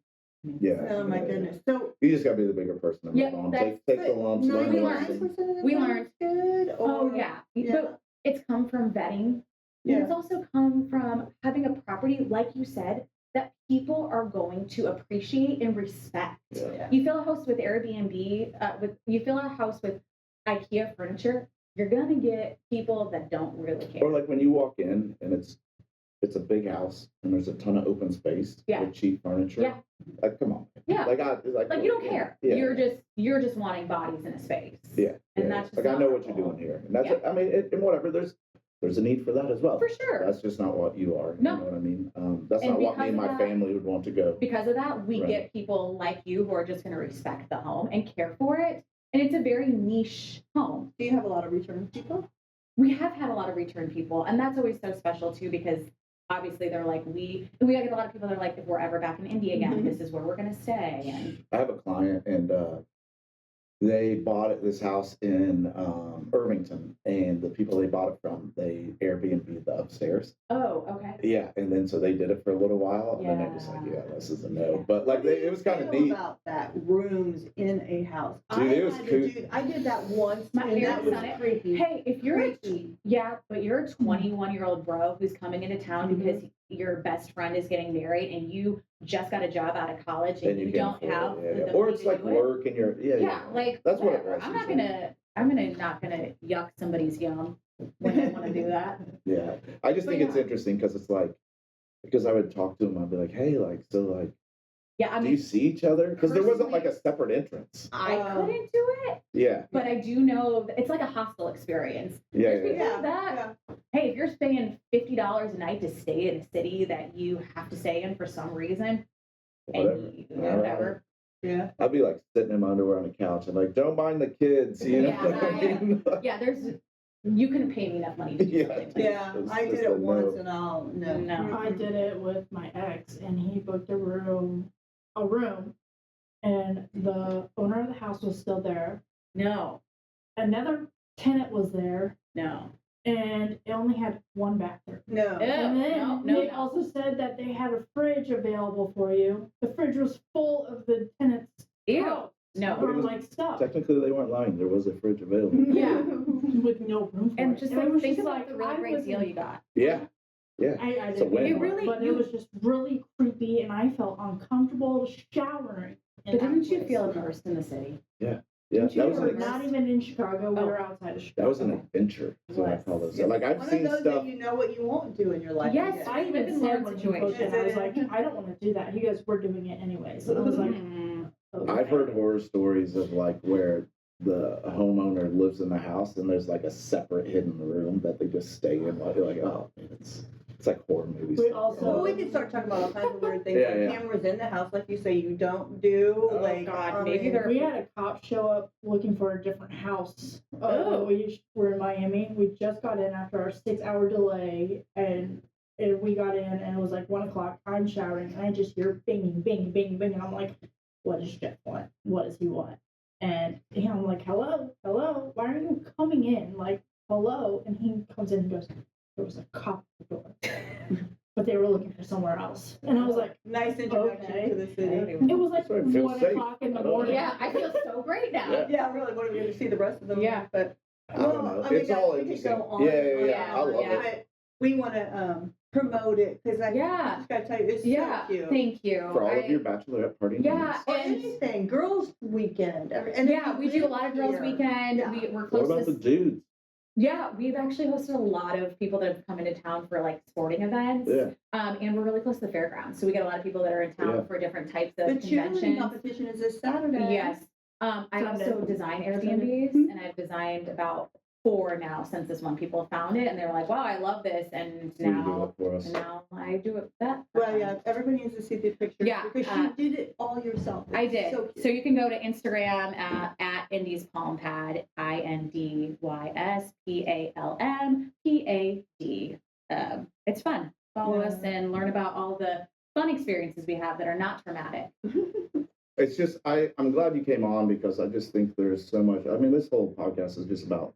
Yeah. Oh my goodness. So You just gotta be the bigger person. And Yeah, move on. that's- Take the lumps. Learn the 99% lesson. of the We time learned. it's good. Oh, Or, yeah. Yeah. But it's come from vetting. Yeah. And it's also come from having a property, like you said, that people are going to appreciate and respect. Yeah. You fill a house with Airbnb, you fill a house with IKEA furniture, you're going to get people that don't really care. Or like when you walk in and it's a big house and there's a ton of open space Yeah. with cheap furniture. Yeah. Like, come on. Yeah. Like You don't care. Yeah. You're just wanting bodies in a space. Yeah. And yeah. that's just like I not know our what you're goal. doing here, and that's Yeah. I mean, and whatever. There's a need for that as well. For sure. That's just not what you are. No. You know what I mean? That's And not what me because and of my that- family would want to go. Because of that, we Right. get people like you who are just going to respect the home and care for it. And it's a very niche home. Do you have a lot of return people? We have had a lot of return people, and that's always so special too, because obviously they're like, we get a lot of people that are like, if we're ever back in Indy again, Mhm. this is where we're going to stay. And I have a client, and they bought this house in Irvington, and the people they bought it from, they Airbnb the upstairs. oh, okay. Yeah, and then so they did it for a little while, and then it was like, Yeah. yeah, this is a no. But like, What do it you was kind of feel neat. about that, rooms in a house. Dude, it was I did that once, My and that parents was done it. creepy. Hey, if you're Creepy. but you're a 21-year-old bro who's coming into town Mhm. because your best friend is getting married and you just got a job out of college and And you you don't can't have afford it, the yeah. Or ability it's to like do it. work, and you're Yeah, like that's what it whatever. was. I'm not gonna yuck somebody's yum when they want to do that. Yeah, I just But think it's yeah. interesting because it's like, because I would talk to him, I'd be like, hey, like, so like, Yeah, I do you mean, see each other? Because there wasn't like a personally- separate entrance. I couldn't do it, Yeah, but I do know that it's like a hostel experience. yeah, There's yeah. people Yeah, that, yeah. hey, if you're paying $50 a night to stay in a city that you have to stay in for some reason, Whatever. and All whatever. Yeah. I'd be like sitting in my underwear on the couch and like, don't mind the kids, you know? Yeah, what I yeah. mean? Yeah, you couldn't pay me enough money to do Yeah. something like that. Yeah, It's I just did a it once no. and I'll, no. No. I did it with my ex, and he booked a room, and the owner of the house was still there. No, Another tenant was there, no. and it only had one bathroom. No. And then no, they no. also said that they had a fridge available for you. The fridge was full of the tenants' Ew. house No. or like stuff Technically, they weren't lying. There was a fridge available. Yeah. with no room for And it. just it like was think just about like, the really I great deal wasn't- you got. Yeah, yeah. I It's a didn't win. pay It for really- but you- it was just really creepy, and I felt uncomfortable showering. in But that didn't you place. feel immersed in the city? Yeah, We that was were an not even in Chicago. We Oh. were outside of Chicago. that was an adventure. That's what I call this. Was. Like I've One of seen those stuff. that you know what you won't do in your life. Yes, again. I Live even and said learn when he situation. booked it, I was like, I don't want to do that. He goes, we're doing it anyways. And I was like, Mm. okay. I've heard horror stories of like where the homeowner lives in the house and there's like a separate hidden room that they just stay in. Like, you're like, oh, man, it's like horror movies. We also- Well, we could start talking about all kinds of weird things. Yeah, like yeah. cameras in the house, like you say, you don't do. Oh, like, God, I maybe mean, they're- We had a cop show up looking for a different house. Oh. We were in Miami. We just got in after our 6-hour delay, and we got in, and it was like 1:00. I'm showering, and I just hear binging, bing, bing, bing, and I'm like, "What does Jeff want? What does he want?" And I'm like, "Hello, hello, why are you coming in? Like, hello?" And he comes in and goes, "There was a cop at the door." But they were looking for somewhere else, and I was like, nice introduction Okay. to the I don't city. even- it was like That's why I feel 1:00 in the safe. I don't morning. Yeah, I feel so great now. Yeah. Yeah, really. What are we going to see the rest of them? Yeah. But I don't know. I mean, It's all we could interesting. go on Yeah, and on yeah, and on, I love it. But we want to promote it because I Yeah. just got to tell you, it's Yeah, so cute. thank you. For all of your bachelorette party Yeah, needs. Or and anything, girls' weekend. And yeah, if we you do a live lot of girls' here- weekend. Yeah. We're What close about to the dudes? Yeah, we've actually hosted a lot of people that have come into town for like sporting events. Yeah. And we're really close to the fairgrounds. So we get a lot of people that are in town Yeah. for different types of The cheerleading conventions. competition is this Saturday. Yes. I also Sunday. design Airbnbs Mhm. and I've designed about 4 now since this one. People found it and they were like, wow, I love this. And So you do now, it for us. and now I do it that. Well, yeah, everybody needs to see the pictures. Yeah, Because you did it all yourself. I It's did. So So, cute. you can go to Instagram at Indy's Palm Pad, INDYSPALMPAD. It's fun. Follow us and learn about all the fun experiences we have that are not traumatic. It's just I'm glad you came on because I just think there's so much. I mean, this whole podcast is just about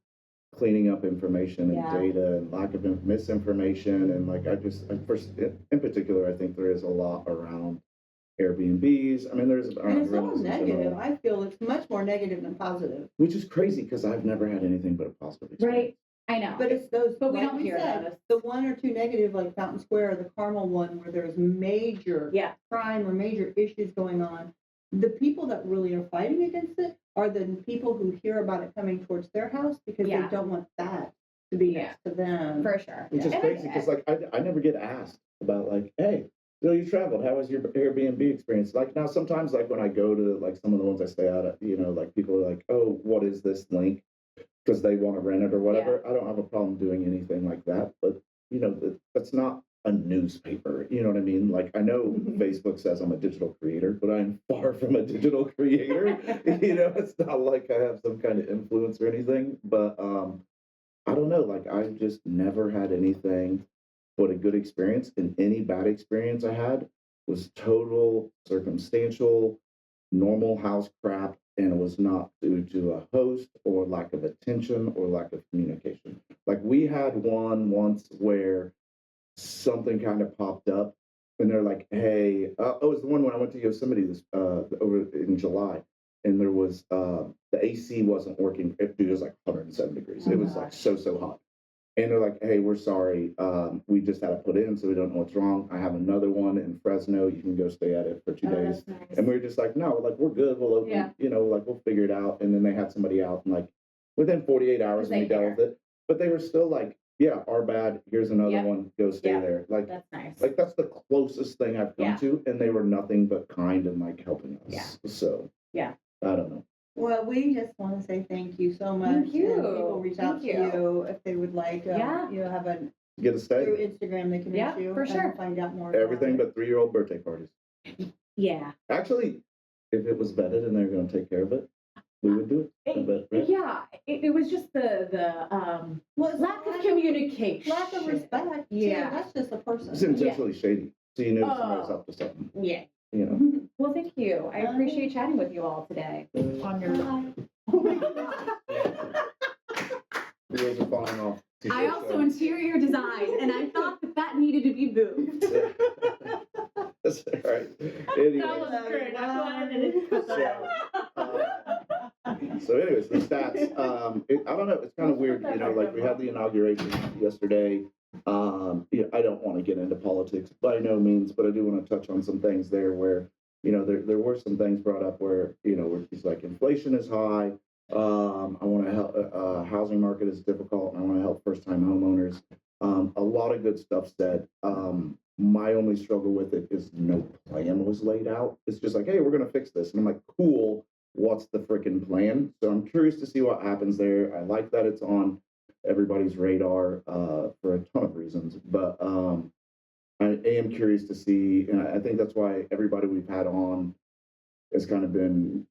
cleaning up information and Yeah. data and lack of misinformation. And like, first, in particular, I think there is a lot around Airbnbs. I mean, there's And it's all rentals in negative. general, I feel it's much more negative than positive. which is crazy because I've never had anything but a positive experience. Right. I know. But it's those, But we like don't we hear said, those. the one or two negative, like Fountain Square or the Carmel one, where there's major Yeah. crime or major issues going on. The people that really are fighting against it are the people who hear about it coming towards their house because Yeah. they don't want that to be Yeah. next to them. For sure. Which is And crazy because like I never get asked about like, hey, so you traveled, how was your Airbnb experience? Like now sometimes like when I go to like some of the ones I stay at, like people are like, oh, what is this link? Because they want to rent it or whatever. I don't have a problem doing anything like that, but that's not a newspaper. You know what I mean? Like I know Facebook says I'm a digital creator, but I'm far from a digital creator. It's not like I have some kind of influence or anything, but I don't know, like I've just never had anything but a good experience, and any bad experience I had was total circumstantial, normal house crap, and it was not due to a host or lack of attention or lack of communication. Like we had one once where something kind of popped up, and they're like, "Hey," it was the one when I went to Yosemite this over in July, and there was the AC wasn't working. It was like 107 degrees. Oh, It was like gosh. so hot. And they're like, "Hey, we're sorry. We just had to put in, so we don't know what's wrong. I have another one in Fresno. You can go stay at it for 2 days." That's nice. And we were just like, "No, like we're good. We'll open, Yeah. like we'll figure it out." And then they had somebody out, and like within 48 hours, They we dealt care. with it. But they were still like, "Yeah, our bad. Here's another Yep. one. Go stay Yep. there." Like That's nice. that's the closest thing I've come Yeah. to, and they were nothing but kind and like helping us. Yeah. So Yeah. I don't know. Well, we just want to say thank you so much. Thank you. And people reach out Thank to you. you if they would like, Yeah. have a Get a through stay. Instagram they can Yeah, reach you for sure. and find out more. about Everything it. but 3-year-old birthday parties. Yeah. Actually, if it was vetted and they're going to take care of it, we would do it. But, right? Yeah. It was just the Well, it's lack of communication. lack of respect. Yeah. Too. That's just a person. It's intentionally shady. So you know somebody's Oh. up to something. Yeah. Well, thank you. I appreciate chatting with you all today. On your Oh my God. Wheels are falling off. I also interior design, and I thought that needed to be moved. That's all right. Anyway, That was great. I'm glad I didn't cut that out. so anyways, the stats. I don't know. It's kind of weird. Like we had the inauguration yesterday. I don't want to get into politics by no means, but I do want to touch on some things there where, there were some things brought up where, where it's like inflation is high. I want to help, housing market is difficult. And I want to help first-time homeowners. A lot of good stuff said. My only struggle with it is no plan was laid out. It's just like, hey, we're going to fix this. And I'm like, cool. What's the freaking plan? So I'm curious to see what happens there. I like that it's on everybody's radar for a ton of reasons. But I am curious to see, and I think that's why everybody we've had on has kind of been,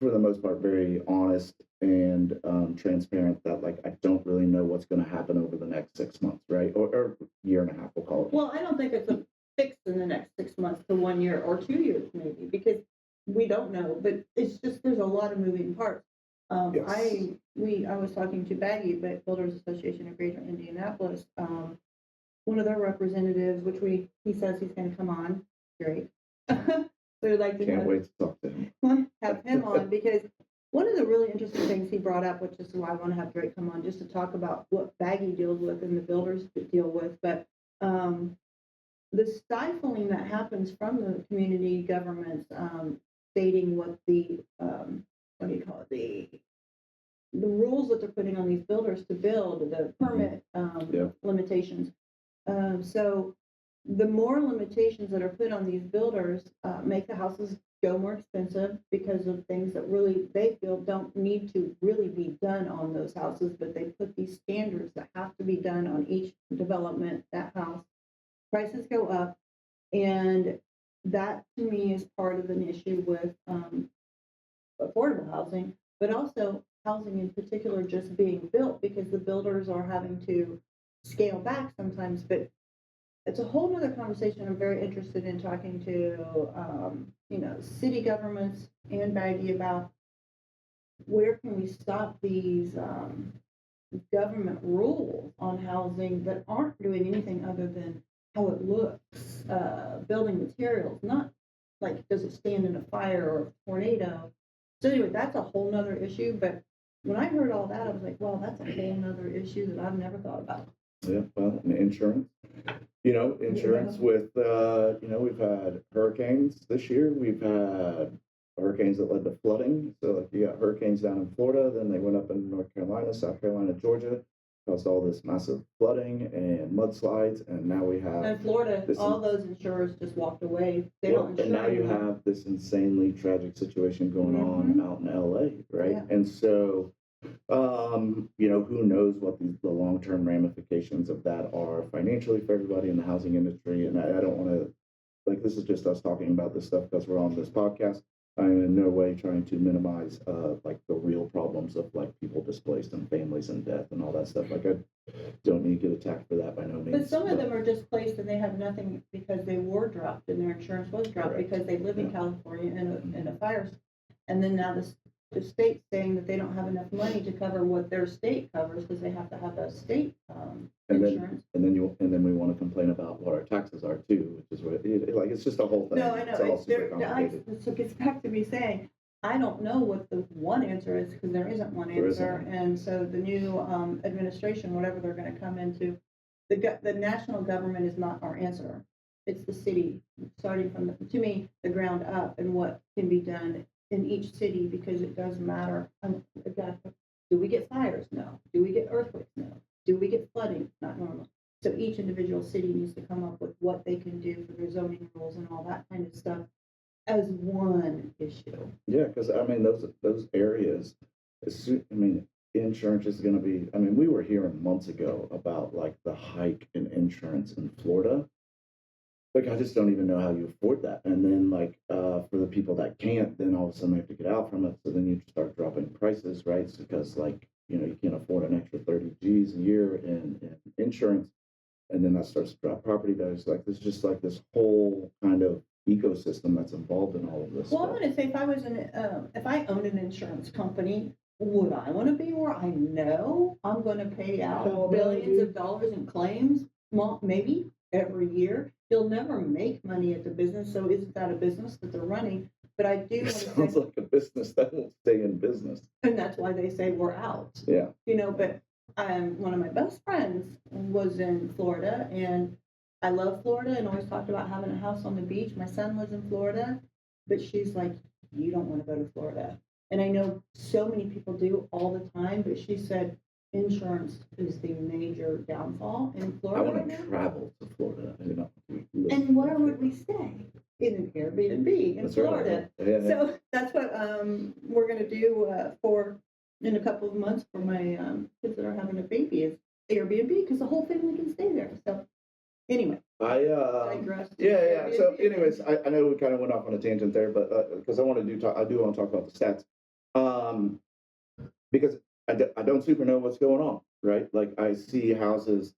for the most part, very honest and transparent that like I don't really know what's going to happen over the next 6 months, right? Or year and a half, we'll call it. Well, I don't think it's a fix in the next 6 months to 1 year or 2 years, maybe, because we don't know. But it's just there's a lot of moving parts. Yes. I was talking to Baggy, but Builders Association of Greater Indianapolis. One of their representatives, which he says he's going to come on. Great. So we'd like to Can't wait to talk to him. have him on because one of the really interesting things he brought up, which is why I want to have Drake come on, just to talk about what Baggy deals with and the builders deal with, but the stifling that happens from the community governments stating what the what do you call it, the rules that they're putting on these builders to build, the permit limitations. So the more limitations that are put on these builders make the houses go more expensive because of things that really they feel don't need to really be done on those houses, but they put these standards that have to be done on each development, that house. Prices go up, and that to me is part of an issue with affordable housing, but also housing in particular just being built because the builders are having to scale back sometimes. But it's a whole other conversation. I'm very interested in talking to city governments and Baggy about where can we stop these government rules on housing that aren't doing anything other than how it looks, building materials, not like, does it stand in a fire or a tornado? So anyway, that's a whole nother issue, but when I heard all that, I was like, well, that's a whole nother issue that I've never thought about. Yeah, well, and insurance. Insurance with, we've had hurricanes this year. We've had hurricanes that led to flooding. So like you got hurricanes down in Florida, then they went up in North Carolina, South Carolina, Georgia, caused all this massive flooding and mudslides. And now we have, In Florida, this all those insurers just walked away. They well, don't and insure now you anymore. have this insanely tragic situation going on out in LA, right? Yeah. And so who knows what the long-term ramifications of that are financially for everybody in the housing industry. And I don't want to, like, this is just us talking about this stuff because we're on this podcast. I'm in no way trying to minimize like the real problems of like people displaced and families and death and all that stuff. Like I don't need to get attacked for that by no means. But some of them are displaced and they have nothing because they were dropped and their insurance was dropped Correct. because they live in California in a fire. And then now the state's saying that they don't have enough money to cover what their state covers because they have to have a state insurance. And then we want to complain about what our taxes are too, which is what like it's just a whole thing. No, I know. It's all super complicated. So it gets back to me saying, I don't know what the one answer is because there isn't one There answer. isn't. And so the new administration, whatever they're going to come into, the national government is not our answer. It's the city, starting from, to me, the ground up and what can be done in each city because it does matter. Do we get fires? No. Do we get earthquakes? No. Do we get flooding? Not normal. So each individual city needs to come up with what they can do for their zoning rules and all that kind of stuff as one issue. Yeah, because I mean those areas. Insurance is going to be. I mean, we were hearing months ago about like the hike in insurance in Florida. Like I just don't even know how you afford that. And then like for the people that can't, then all of a sudden they have to get out from it. So then you start dropping prices, right? Because like you can't afford an extra 30 G's a year in insurance, and then that starts to drop property values. Like there's just like this whole kind of ecosystem that's involved in all of this. Well, I'm stuff. going to say if I owned an insurance company, would I want to be where I know I'm going to pay out billions of dollars in claims, maybe every year? You'll never make money at the business, so isn't that a business that they're running? But I do want to say, Sounds like a business that won't stay in business. and that's why they say we're out. Yeah. But one of my best friends was in Florida, and I love Florida and always talked about having a house on the beach. My son lives in Florida, but she's like, you don't want to go to Florida. And I know so many people do all the time, but she said insurance is the major downfall in Florida. I want right to now. travel to Florida. And where would we stay? In an Airbnb in That's Florida. right. Yeah. So that's what we're going to do in a couple of months for my kids that are having a baby is Airbnb because the whole family can stay there. So anyway, I digress. yeah. So Airbnb. anyways, I know we kind of went off on a tangent there, but because I do want to talk about the stats, because I don't super know what's going on, right? Like I see houses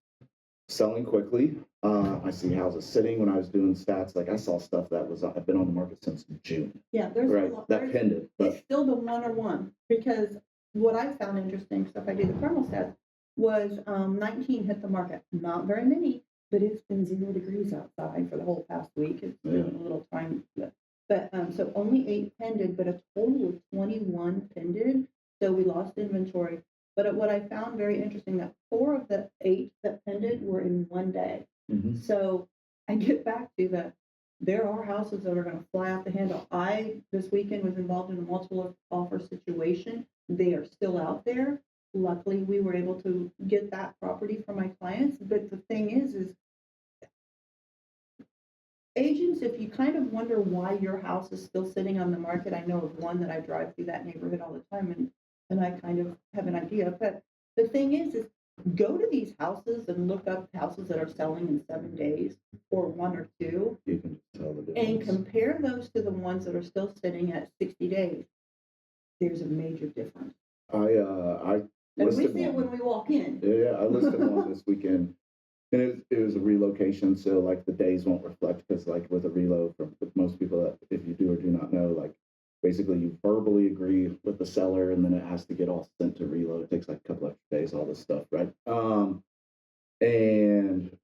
selling quickly. I see houses sitting. When I was doing stats, like I saw stuff that was I've been on the market since June. Yeah, there's Right, a lot. that pended, but It's still the 101 because what I found interesting, stuff I do the Carmel stats, was 19 hit the market. Not very many, but it's been 0 degrees outside for the whole past week. It's been a little time, but so only 8 pended, but a total of 21 pended. So we lost inventory. But what I found very interesting that 4 of the 8 that pended were in one day. Mm-hmm. So I get back to there are houses that are going to fly off the handle. I, this weekend, was involved in a multiple offer situation. They are still out there. Luckily, we were able to get that property for my clients. But the thing is agents, if you kind of wonder why your house is still sitting on the market, I know of one that I drive through that neighborhood all the time, and I kind of have an idea. But the thing is go to these houses and look up houses that are selling in 7 days or 1 or 2. You can tell the difference. And compare those to the ones that are still sitting at 60 days. There's a major difference. I And we listed see it one. when we walk in. Yeah, I listed one this weekend, and it was a relocation. So like the days won't reflect because like with a reload, for most people that if you do or do not know, like basically you verbally agree with the seller, and then it has to get all sent to reload. It takes like a couple extra days, all this stuff, right? And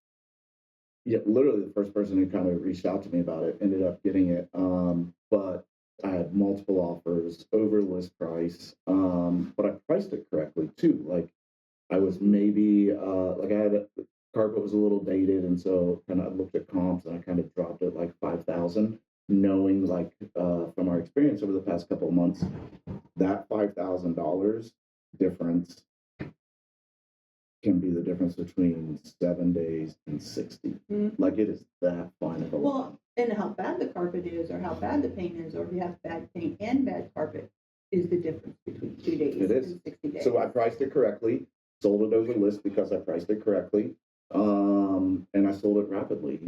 yeah, literally the first person who kind of reached out to me about it ended up getting it. But I had multiple offers over list price. But I priced it correctly too. Like I was maybe like I had the carpet was a little dated, and so kind of looked at comps and I kind of dropped it like 5,000, knowing like from our experience over the past couple of months, that $5,000 difference can be the difference between 7 days and 60. Like it is that fine of a line. Well, and how bad the carpet is, or how bad the paint is, or if you have bad paint and bad carpet, is the difference between 2 days It is. and 60 days. So I priced it correctly, sold it over list because I priced it correctly. And I sold it rapidly.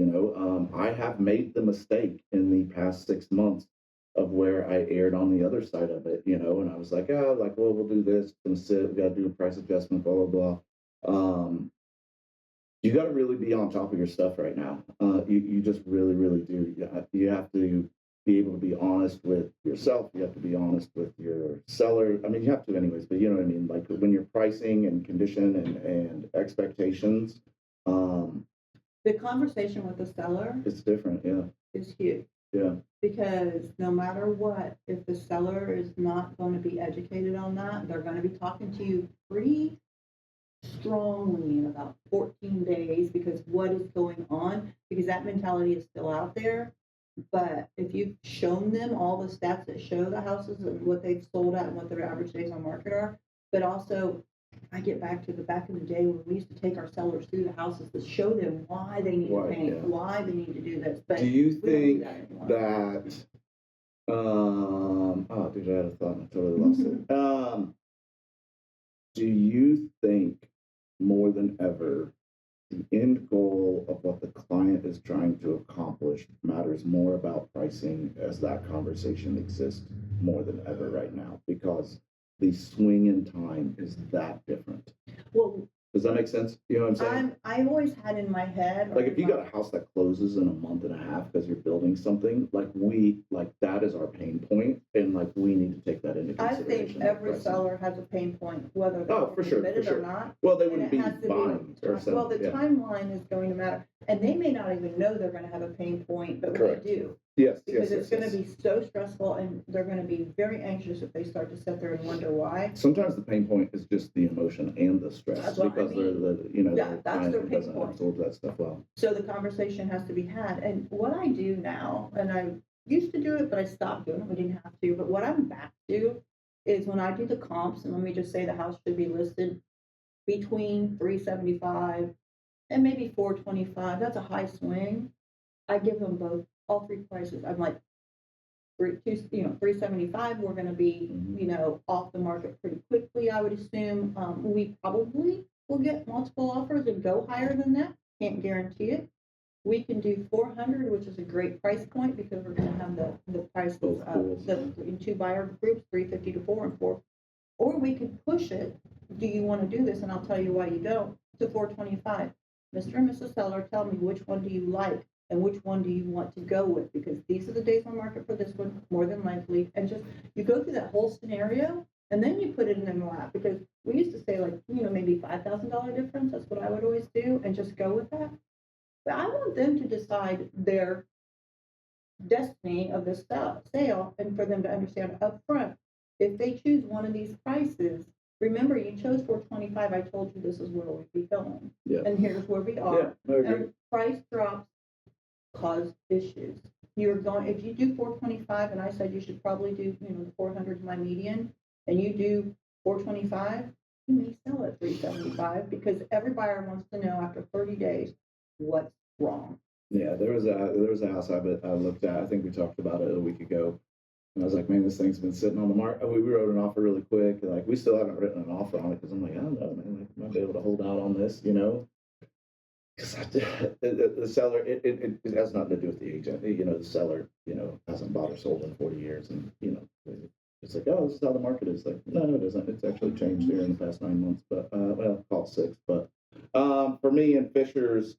I have made the mistake in the past 6 months of where I aired on the other side of it, and I was like, oh, like, well, we'll do this, and sit, we got to do a price adjustment, blah, blah, blah. You got to really be on top of your stuff right now. You just really, really do. You have to be able to be honest with yourself. You have to be honest with your seller. I mean, you have to anyways, but you know what I mean? Like when you're pricing and condition and expectations, the conversation with the seller it's different. Yeah. is huge. Yeah. Because no matter what, if the seller is not going to be educated on that, they're going to be talking to you pretty strongly in about 14 days because what is going on, because that mentality is still out there. But if you've shown them all the stats that show the houses and what they've sold at and what their average days on market are, but also I get back to the back in the day when we used to take our sellers through the houses to show them why they need to paint, why they need to do this. But do you think that oh dude, I had a thought and I totally lost it. Do you think more than ever the end goal of what the client is trying to accomplish matters more about pricing as that conversation exists more than ever right now, because the swing in time is that different? Well, does that make sense? You know what I'm saying? I've always had in my head, like if you got a house that closes in a month and a half because you're building something, like that is our pain point, and like we need to take that into I consideration. think every seller has a pain point, whether they're for sure, or not. Well, they wouldn't And be it has to buying or selling. Well, the timeline is going to matter, and they may not even know they're going to have a pain point, but Correct. we do. Yes, Because yes, it's going to be so stressful, and they're going to be very anxious if they start to sit there and wonder why. Sometimes the pain point is just the emotion and the stress, That's what because I mean. their That's their client pain doesn't point. absorb that stuff well. So the conversation has to be had. And what I do now, and I used to do it, but I stopped doing it. We didn't have to. But what I'm back to is when I do the comps, and let me just say the house should be listed between 375 and maybe 425. That's a high swing. I give them both, all three prices. I'm like, 375, we're going to be, off the market pretty quickly, I would assume. We probably will get multiple offers and go higher than that. Can't guarantee it. We can do 400, which is a great price point because we're going to have the prices in two buyer groups, 350 to 4 and 4. Or we could push it. Do you want to do this? And I'll tell you why you don't. To 425. Mr. and Mrs. Seller, tell me which one do you like? And which one do you want to go with? Because these are the days on market for this one, more than likely. And just, you go through that whole scenario, and then you put it in their lap. Because we used to say, like, maybe $5,000 difference. That's what I would always do, and just go with that. But I want them to decide their destiny of the sale, and for them to understand up front, if they choose one of these prices, remember, you chose 425. I told you this is where we'd be going. Yeah. And here's where we are. Yeah, I agree. And price drops cause issues. If you do 425, and I said you should probably do, the 400 is my median, and you do 425, you may sell at 375 because every buyer wants to know after 30 days what's wrong. Yeah, there was a house I looked at. I think we talked about it a week ago. And I was like, man, this thing's been sitting on the market. We wrote an offer really quick. And like, we still haven't written an offer on it because I'm like, I don't know, man. Like, I might be able to hold out on this, Because the seller, it has nothing to do with the agent. The seller, hasn't bought or sold in 40 years. And, it's like, oh, this is how the market is. Like, no, it isn't. It's actually changed here in the past 9 months. But, call it 6. But for me and Fisher's,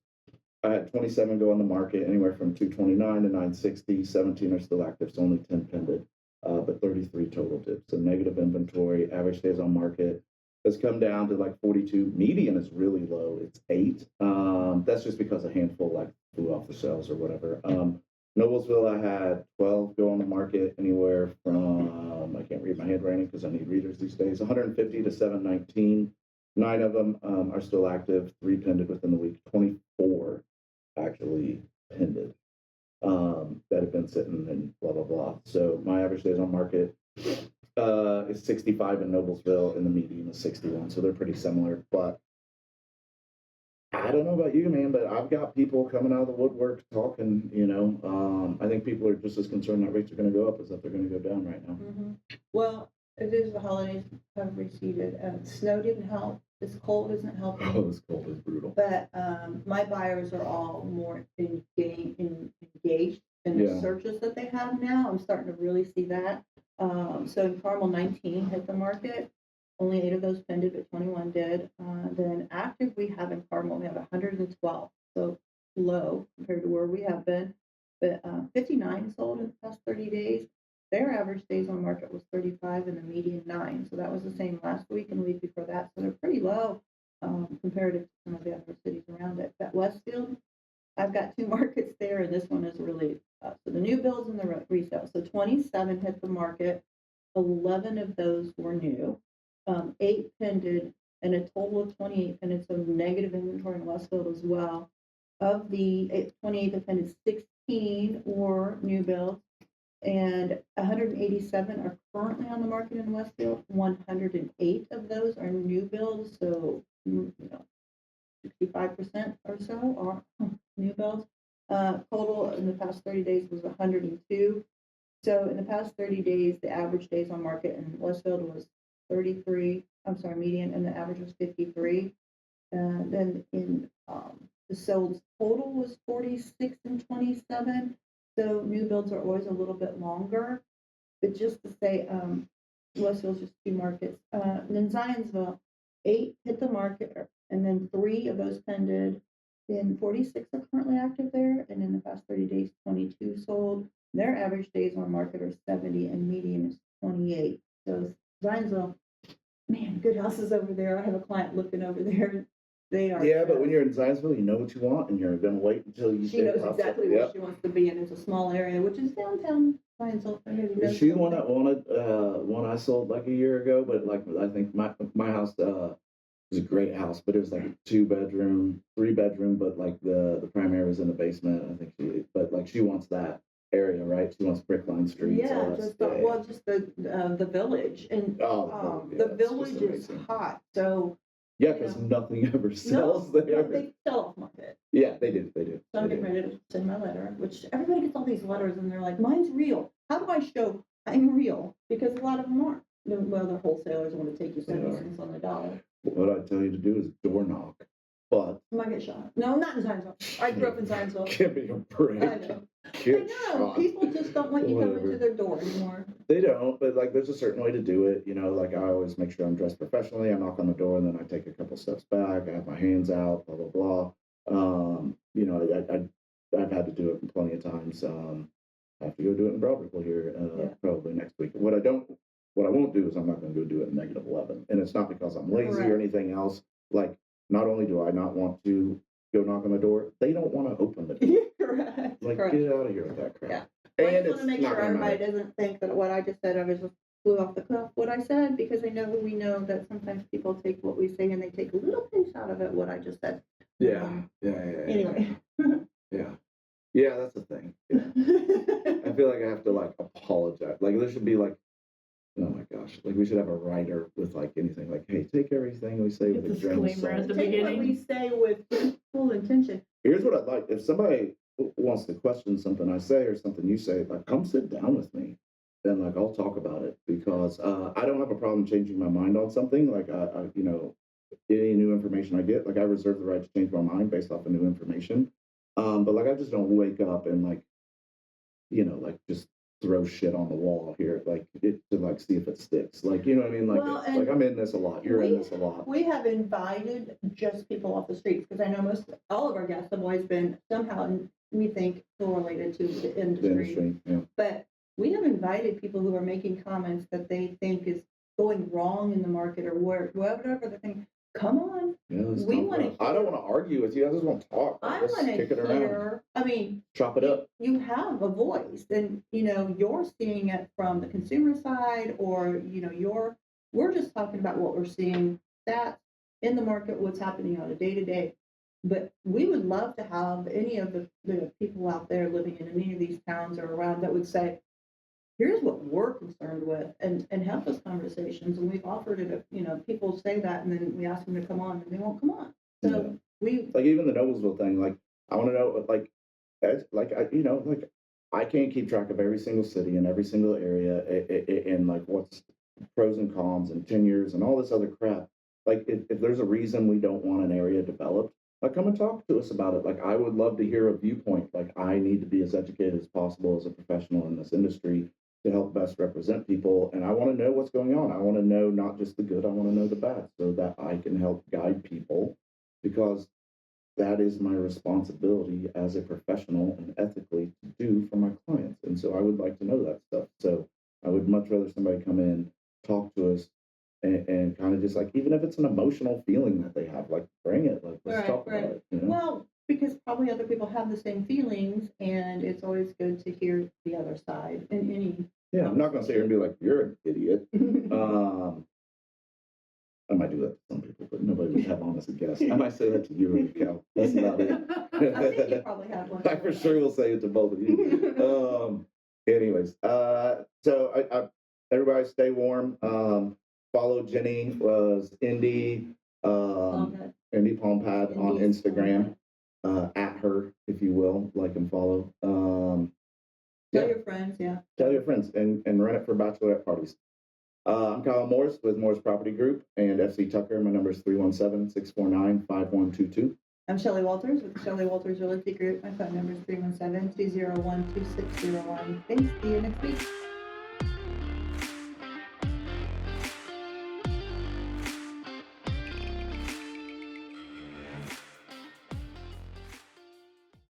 I had 27 go on the market, anywhere from 229 to 960. 17 are still active, so only 10 pended. but 33 total dips. So negative inventory, average days on market has come down to like 42. Median is really low. It's 8. That's just because a handful like flew off the shelves or whatever. Noblesville, I had 12 go on the market, anywhere from, I can't read my handwriting because I need readers these days, 150 to 719. 9 of them are still active, 3 pended within the week, 24 actually pended that have been sitting and blah, blah, blah. So my average days on market is 65 in Noblesville, and the median is 61. So they're pretty similar. But I don't know about you, man, but I've got people coming out of the woodwork talking, I think people are just as concerned that rates are going to go up as that they're going to go down right now. Well, it is the holidays have receded. Snow didn't help. This cold isn't helping. Oh, this cold is brutal. But my buyers are all more engaged in the searches that they have now. I'm starting to really see that. So in Carmel, 19 hit the market. Only 8 of those pended, but 21 did. Then active we have in Carmel, we have 112. So low compared to where we have been. But 59 sold in the past 30 days. Their average days on market was 35 and the median 9. So that was the same last week and the week before that. So they're pretty low comparative to some of the other cities around it. But Westfield, I've got 2 markets there, and this one is really so the new builds and the resale. So 27 hit the market. 11 of those were new. 8 pended, and a total of 28 pended. So negative inventory in Westfield as well. Of the 28 that pended, 16 were new builds. And 187 are currently on the market in Westfield. 108 of those are new builds, so 65% or so are new builds. Total in the past 30 days was 102. So in the past 30 days, the average days on market in Westfield was 33. I'm sorry, median, and the average was 53. Then in the sold total was 46 and 27. So new builds are always a little bit longer, but just to say, Westfield's just 2 markets. And then Zionsville, 8 hit the market, and then 3 of those pended. Then 46 are currently active there, and in the past 30 days, 22 sold. Their average days on market are 70, and median is 28. So Zionsville, man, good houses over there. I have a client looking over there. They are. Yeah, but when you're in Zionsville, you know what you want, and you're going to wait until you. She knows exactly where she wants to be, and it's a small area, which is downtown Zionsville. Is she the one that wanted one I sold like a year ago? But like I think my house was a great house, but it was like a 2-bedroom, 3-bedroom, but like the primary was in the basement. I think she wants that area, right? She wants Brickline Street. Yeah, just the village, and the village is hot, so. Yeah, because nothing ever sells there. No, they sell off market. Yeah, they do. So I'm getting ready to send my letter, which everybody gets all these letters and they're like, mine's real. How do I show I'm real? Because a lot of them aren't. Well, the wholesalers want to take you 70 cents on the dollar. What I tell you to do is door knock. But I might get shot. No, not in Zionsville. I grew up in Zionsville. Give me a break. I know. People just don't want you coming to their door anymore. They don't, but like there's a certain way to do it. Like I always make sure I'm dressed professionally. I knock on the door and then I take a couple steps back. I have my hands out, blah, blah, blah. I've had to do it plenty of times. I have to go do it in Broadville here probably next week. What I won't do is I'm not going to go do it in -11. And it's not because I'm lazy or anything else. Like, not only do I not want to go knock on the door, they don't want to open the door. Correct. Like, get out of here with that crap. Yeah. And I just want to make sure everybody doesn't think that what I just said, I was just flew off the cuff what I said, because we know that sometimes people take what we say and they take a little piece out of it, what I just said. Yeah. Anyway. Yeah, that's the thing. Yeah. I feel like I have to like apologize. Like there should be like, oh my gosh, like we should have a writer with like anything like, hey, take everything we say with a grain of salt. At the Take beginning. what we say with full intention. Here's what I'd like. If somebody wants to question something I say or something you say, like come sit down with me. Then like I'll talk about it, because I don't have a problem changing my mind on something. Like I any new information I get, like I reserve the right to change my mind based off of new information. But like I just don't wake up and like just throw shit on the wall here, like to like see if it sticks. Like you know what I mean? Like like I'm in this a lot. You're in this a lot. We have invited just people off the streets, because I know all of our guests have always been somehow, we think, correlated to the industry. Yeah. But we have invited people who are making comments that they think is going wrong in the market or whatever they think. Come on. Yeah, let's We talk wanna about it. I don't want to argue with you. I just want to talk. I Let's want to kick it around. hear. I mean, Chop it up. you have a voice, and you're seeing it from the consumer side, or we're just talking about what we're seeing stats in the market, what's happening on a day to day. But we would love to have any of the people out there living in any of these towns or around that would say, here's what we're concerned with, and have those conversations. And we've offered it. People say that, and then we ask them to come on, and they won't come on. So we like even the Noblesville thing. Like I want to know, I can't keep track of every single city and every single area, and like what's pros and cons and tenures and all this other crap. Like if there's a reason we don't want an area developed, like come and talk to us about it. Like I would love to hear a viewpoint. Like I need to be as educated as possible as a professional in this industry to help best represent people. And I want to know what's going on. I want to know not just the good, I want to know the bad so that I can help guide people, because that is my responsibility as a professional and ethically to do for my clients. And so I would like to know that stuff. So I would much rather somebody come in, talk to us, and kind of just like, even if it's an emotional feeling that they have, like bring it, like let's talk about it. Well, because probably other people have the same feelings, and it's always good to hear the other side in any. Yeah, I'm not going to sit here and be like, you're an idiot. I might do that to some people, but nobody would have honest guess. I might say that to you, Raquel. That's about it. I think you probably have one. I for sure will say it to both of you. Anyways, so everybody stay warm. Follow Jenny was Indy Indy Palm Pad on Instagram. At her, if you will, like and follow. Tell your friends, Tell your friends and rent it for bachelorette parties. I'm Kyle Morris with Morris Property Group and FC Tucker. My number is 317-649-5122. I'm Shelly Walters with Shelly Walters Realty Group. My phone number is 317-201-2601. Thanks. See you next week.